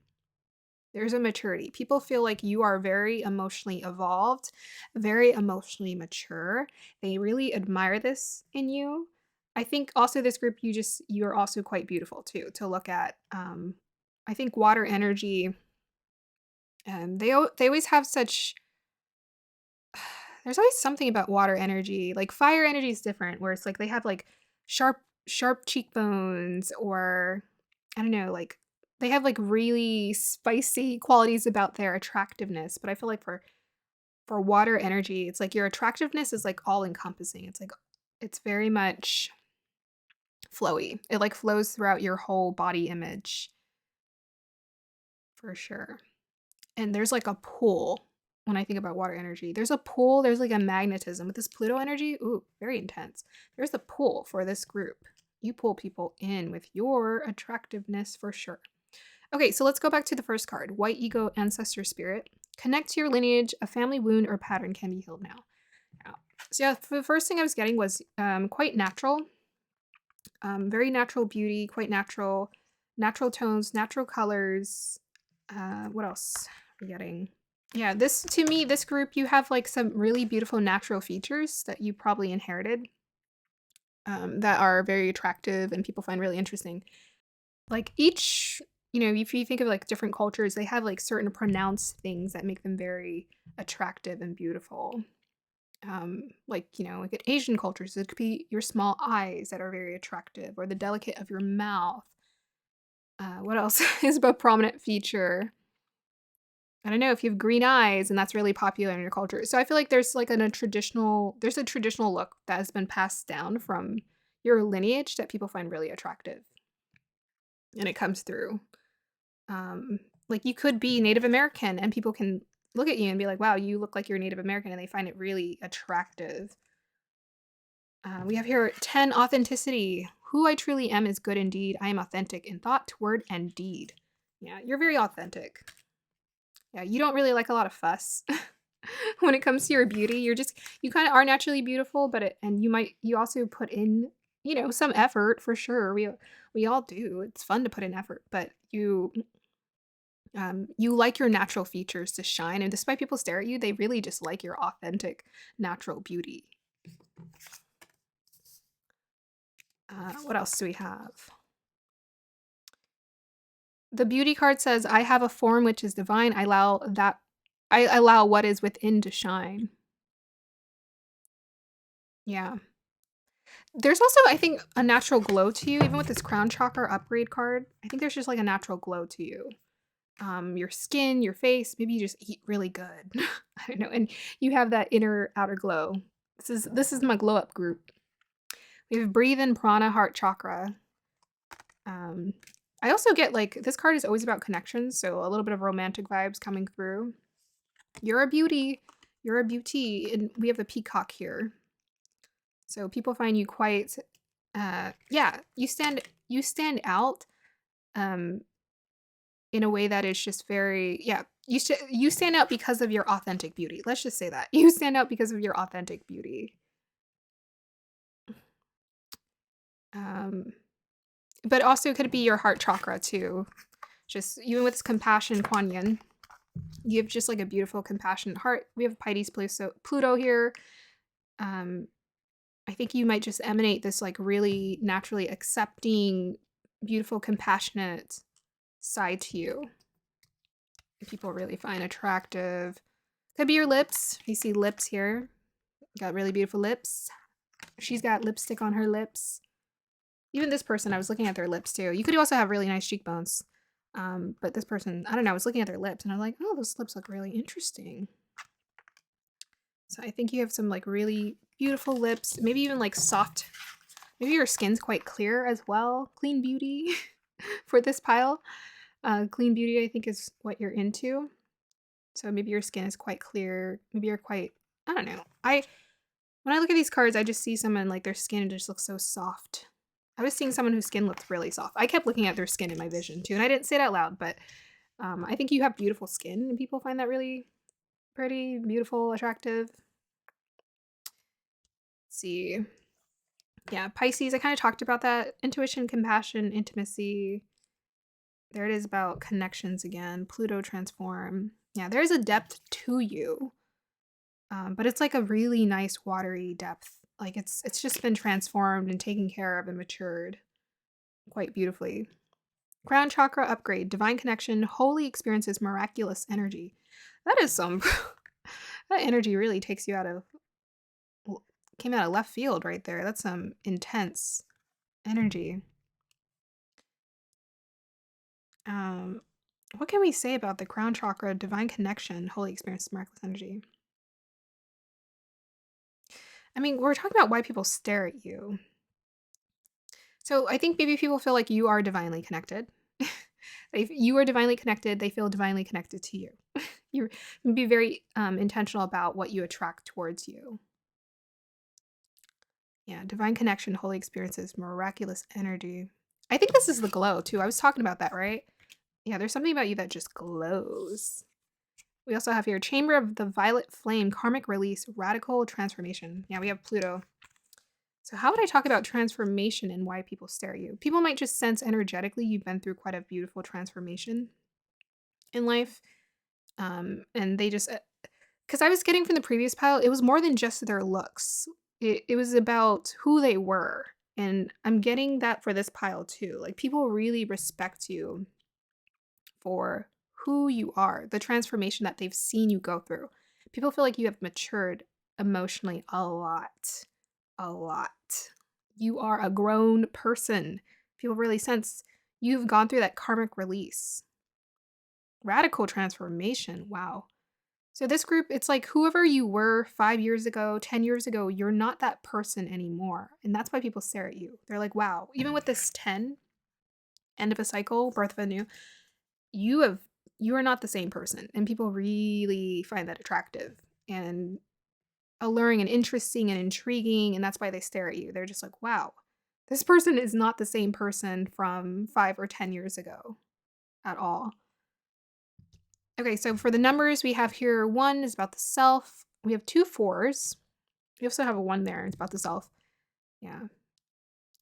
There's a maturity. People feel like you are very emotionally evolved, very emotionally mature. They really admire this in you. I think also this group, you're also quite beautiful too to look at. I think water energy, they always have such, there's always something about water energy. Like fire energy is different, where it's like they have like sharp cheekbones, or I don't know, like they have like really spicy qualities about their attractiveness. But I feel like for water energy, it's like your attractiveness is like all encompassing. It's like it's very much flowy. It like flows throughout your whole body image for sure. And there's like a pull when I think about water energy. There's a pull, there's like a magnetism. With this Pluto energy, ooh, very intense. There's a pull for this group. You pull people in with your attractiveness for sure. Okay, so let's go back to the first card. White Ego, Ancestor Spirit. Connect to your lineage. A family wound or pattern can be healed now. So yeah, the first thing I was getting was quite natural. Very natural beauty, quite natural. Natural tones, natural colors. What else are we getting? Yeah, to me, this group, you have like some really beautiful natural features that you probably inherited, that are very attractive and people find really interesting. Like each, if you think of like different cultures, they have like certain pronounced things that make them very attractive and beautiful. Like, like in Asian cultures, it could be your small eyes that are very attractive, or the delicate of your mouth. What else is a prominent feature? I don't know, if you have green eyes and that's really popular in your culture. So I feel like there's like there's a traditional look that has been passed down from your lineage that people find really attractive. And it comes through. Um, like you could be Native American and people can look at you and be like, wow, you look like you're Native American, and they find it really attractive. We have here 10 authenticity. Who I truly am is good indeed. I am authentic in thought, word, and deed. Yeah, you're very authentic. Yeah, you don't really like a lot of fuss when it comes to your beauty. You kind of are naturally beautiful, but you also put in, some effort for sure. We all do. It's fun to put in effort, but you like your natural features to shine, and despite people stare at you, they really just like your authentic, natural beauty. What else do we have? The beauty card says, I have a form which is divine. I allow what is within to shine. Yeah. There's also, I think, a natural glow to you, even with this crown chakra upgrade card. I think there's just like a natural glow to you. Your skin, your face, maybe you just eat really good. I don't know. And you have that inner outer glow. This is my glow up group. We have breathe in, prana, heart chakra. I also get like, this card is always about connections, so a little bit of romantic vibes coming through. You're a beauty. You're a beauty. And we have the peacock here. So people find you quite, yeah, you stand out in a way that is just very, yeah, you stand out because of your authentic beauty. Let's just say that. You stand out because of your authentic beauty. Um, but also it could be your heart chakra too. Just even with this compassion, Kuan Yin, you have just like a beautiful, compassionate heart. We have Pisces, Pluto here. I think you might just emanate this like really naturally accepting, beautiful, compassionate side to you. People really find attractive. Could be your lips. You see lips here. Got really beautiful lips. She's got lipstick on her lips. Even this person, I was looking at their lips too. You could also have really nice cheekbones. But this person, I don't know, I was looking at their lips and I'm like, oh, those lips look really interesting. So I think you have some like really beautiful lips, maybe even like soft. Maybe your skin's quite clear as well. Clean beauty for this pile. Clean beauty, I think, is what you're into. So maybe your skin is quite clear. Maybe you're quite, I don't know. When I look at these cards, I just see someone like their skin just looks so soft. I was seeing someone whose skin looked really soft. I kept looking at their skin in my vision too, and I didn't say it out loud, but I think you have beautiful skin, and people find that really pretty, beautiful, attractive. Let's see. Yeah, Pisces, I kind of talked about that. Intuition, compassion, intimacy. There it is about connections again. Pluto transform. Yeah, there's a depth to you. But it's like a really nice watery depth. Like it's just been transformed and taken care of and matured quite beautifully. Crown chakra upgrade, divine connection, holy experiences, miraculous energy. That is some that energy really takes you came out of left field right there. That's some intense energy. What can we say about the crown chakra, divine connection, holy experience, miraculous energy? I mean, we're talking about why people stare at you. So I think maybe people feel like you are divinely connected. If you are divinely connected, they feel divinely connected to you. You be very intentional about what you attract towards you. Yeah, divine connection, holy experiences, miraculous energy. I think this is the glow too. I was talking about that, right? Yeah, there's something about you that just glows. We also have here Chamber of the Violet Flame, karmic release, radical transformation. Yeah, we have Pluto. So how would I talk about transformation and why people stare at you? People might just sense energetically you've been through quite a beautiful transformation in life. And they just, because I was getting from the previous pile, it was more than just their looks. It was about who they were. And I'm getting that for this pile too. Like people really respect you for who you are, the transformation that they've seen you go through. People feel like you have matured emotionally a lot. A lot. You are a grown person. People really sense you've gone through that karmic release. Radical transformation. Wow. So this group, it's like whoever you were 5 years ago, 10 years ago, you're not that person anymore. And that's why people stare at you. They're like, wow, even with this 10, end of a cycle, birth of a new, you are not the same person. And people really find that attractive and alluring and interesting and intriguing. And that's why they stare at you. They're just like, wow, this person is not the same person from 5 or 10 years ago at all. Okay, so for the numbers, we have here 1 is about the self. We have 2 4s. We also have a 1 there. It's about the self. Yeah.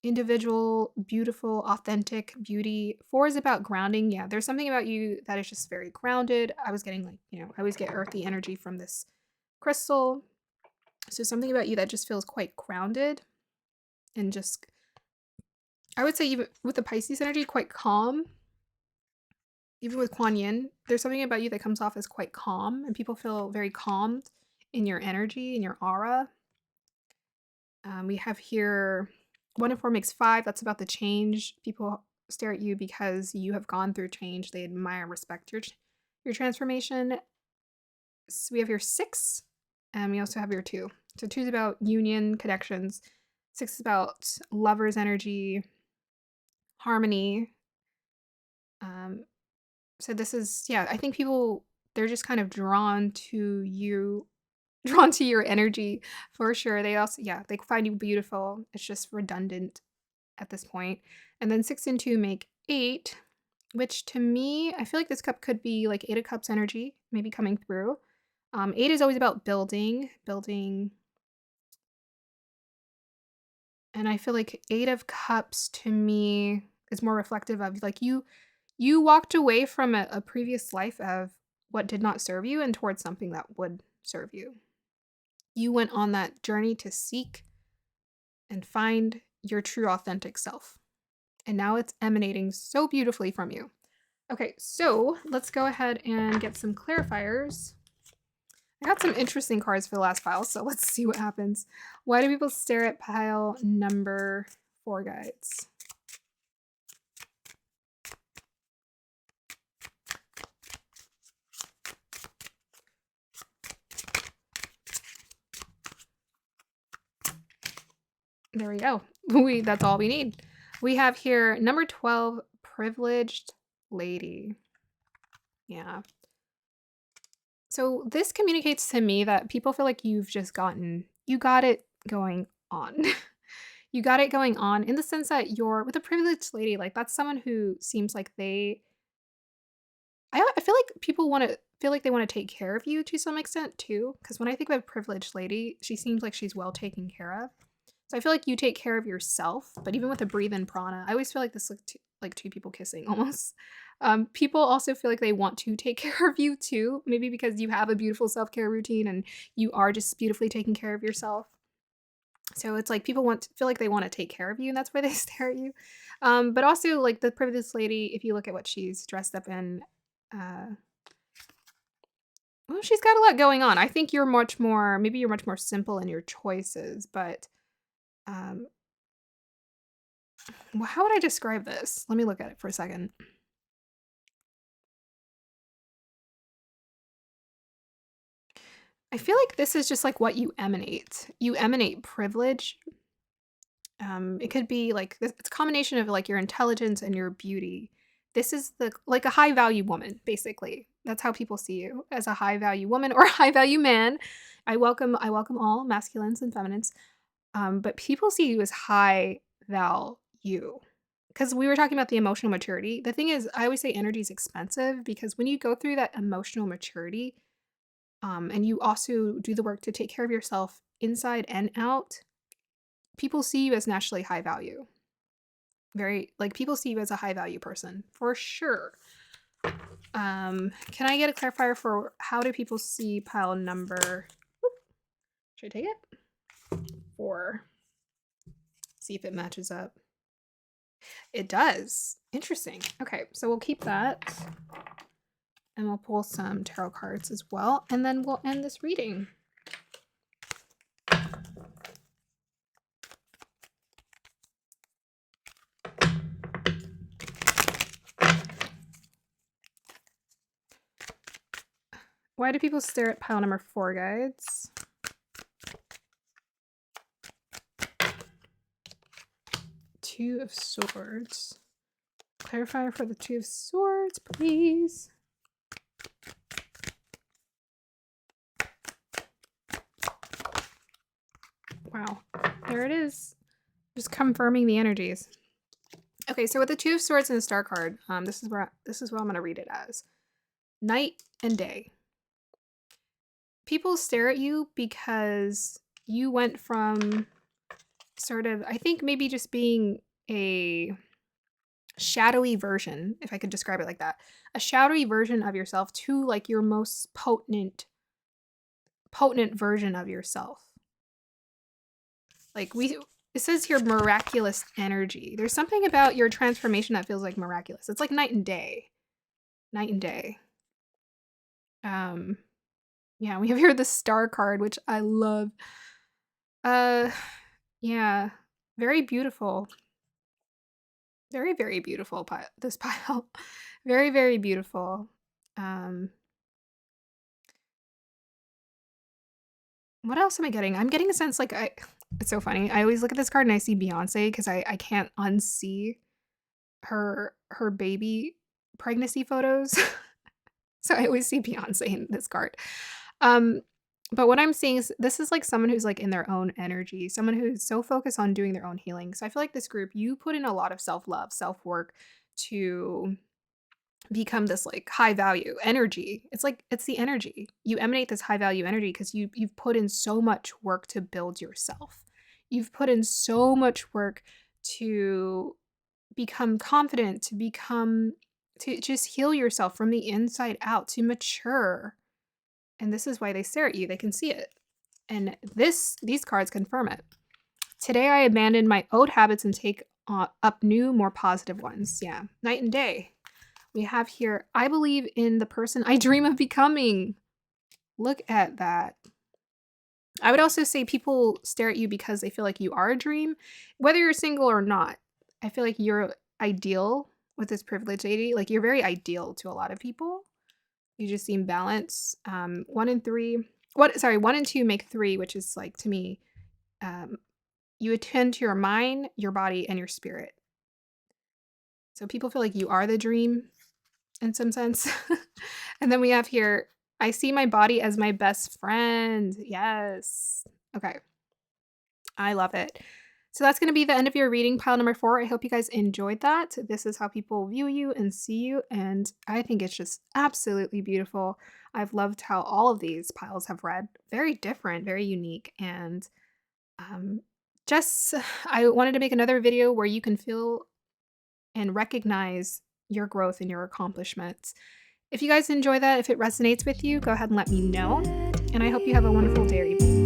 Individual, beautiful, authentic beauty. 4 is about grounding. Yeah, there's something about you that is just very grounded. I was getting like, I always get earthy energy from this crystal. So something about you that just feels quite grounded and just, I would say even with the Pisces energy, quite calm. Even with Kuan Yin, there's something about you that comes off as quite calm, and people feel very calmed in your energy, in your aura. We have here 1 and 4 makes 5. That's about the change. People stare at you because you have gone through change. They admire and respect your transformation. So we have here 6, and we also have here 2. So 2 is about union, connections. 6 is about lover's energy, harmony. So this is, yeah, I think people, they're just kind of drawn to you, drawn to your energy for sure. They also, yeah, they find you beautiful. It's just redundant at this point. And then 6 and 2 make 8. which to me, I feel like this cup could be like Eight of Cups energy, maybe coming through. Eight is always about building, and I feel like Eight of Cups to me is more reflective of like you walked away from a previous life of what did not serve you and towards something that would serve you. You went on that journey to seek and find your true authentic self. And now it's emanating so beautifully from you. Okay, so let's go ahead and get some clarifiers. I got some interesting cards for the last pile, so let's see what happens. Why do people stare at pile number 4, guides? There we go. That's all we need. We have here number 12, privileged lady. Yeah. So this communicates to me that people feel like you got it going on. You got it going on in the sense that you're with a privileged lady, like that's someone who seems like I feel like people feel like they want to take care of you to some extent too. Because when I think of a privileged lady, she seems like she's well taken care of. So I feel like you take care of yourself, but even with a breathe in prana, I always feel like this like two people kissing almost. People also feel like they want to take care of you too, maybe because you have a beautiful self care routine and you are just beautifully taking care of yourself. So it's like people feel like they want to take care of you, and that's why they stare at you. But also, like the privileged lady, if you look at what she's dressed up in, uh, well, she's got a lot going on. I think maybe you're much more simple in your choices, but um, well, how would I describe this? Let me look at it for a second. I feel like this is just like what you emanate. You emanate privilege. It could be like it's a combination of like your intelligence and your beauty. This is like a high value woman, basically. That's how people see you, as a high value woman or a high value man. I welcome all masculines and feminines. But people see you as high value. Because we were talking about the emotional maturity. The thing is, I always say energy is expensive because when you go through that emotional maturity, and you also do the work to take care of yourself inside and out, people see you as naturally high value. People see you as a high value person for sure. Can I get a clarifier for how do people see pile number? Should I take it? 4. See if it matches up. It does. Interesting. Okay, so we'll keep that. And we'll pull some tarot cards as well. And then we'll end this reading. Why do people stare at pile number 4, guides? Two of Swords. Clarifier for the Two of Swords, please. Wow, there it is. Just confirming the energies. Okay, so with the Two of Swords and the Star card, this is what I'm going to read it as. Night and day. People stare at you because you went from sort of, I think maybe just being a shadowy version, if I could describe it like that, a shadowy version of yourself to like your most potent version of yourself. Like it says here miraculous energy. There's something about your transformation that feels like miraculous. It's like night and day. Night and day. Yeah, we have here the Star card, which I love. Yeah, very beautiful. Very, very beautiful this pile. Very, very beautiful. What else am I getting? I'm getting a sense like it's so funny. I always look at this card and I see Beyonce because I can't unsee her baby pregnancy photos. So I always see Beyonce in this card. But what I'm seeing is this is like someone who's like in their own energy, someone who's so focused on doing their own healing. So I feel like this group, you put in a lot of self-love, self-work to become this like high value energy. It's like it's the energy. You emanate this high value energy because you've put in so much work to build yourself. You've put in so much work to become confident, to just heal yourself from the inside out, to mature. And this is why they stare at you. They can see it. And these cards confirm it. Today I abandon my old habits and take up new, more positive ones. Yeah, night and day. We have here, I believe in the person I dream of becoming. Look at that. I would also say people stare at you because they feel like you are a dream, whether you're single or not. I feel like you're ideal with this privileged lady. Like you're very ideal to a lot of people. You just seem balanced. 1 and 2 make 3, which is like to me, um, you attend to your mind, your body, and your spirit. So people feel like you are the dream in some sense. And then we have here, I see my body as my best friend. Yes. Okay. I love it. So that's going to be the end of your reading, pile number 4. I hope you guys enjoyed that. This is how people view you and see you. And I think it's just absolutely beautiful. I've loved how all of these piles have read. Very different, very unique. And just, I wanted to make another video where you can feel and recognize your growth and your accomplishments. If you guys enjoy that, if it resonates with you, go ahead and let me know. And I hope you have a wonderful day or evening.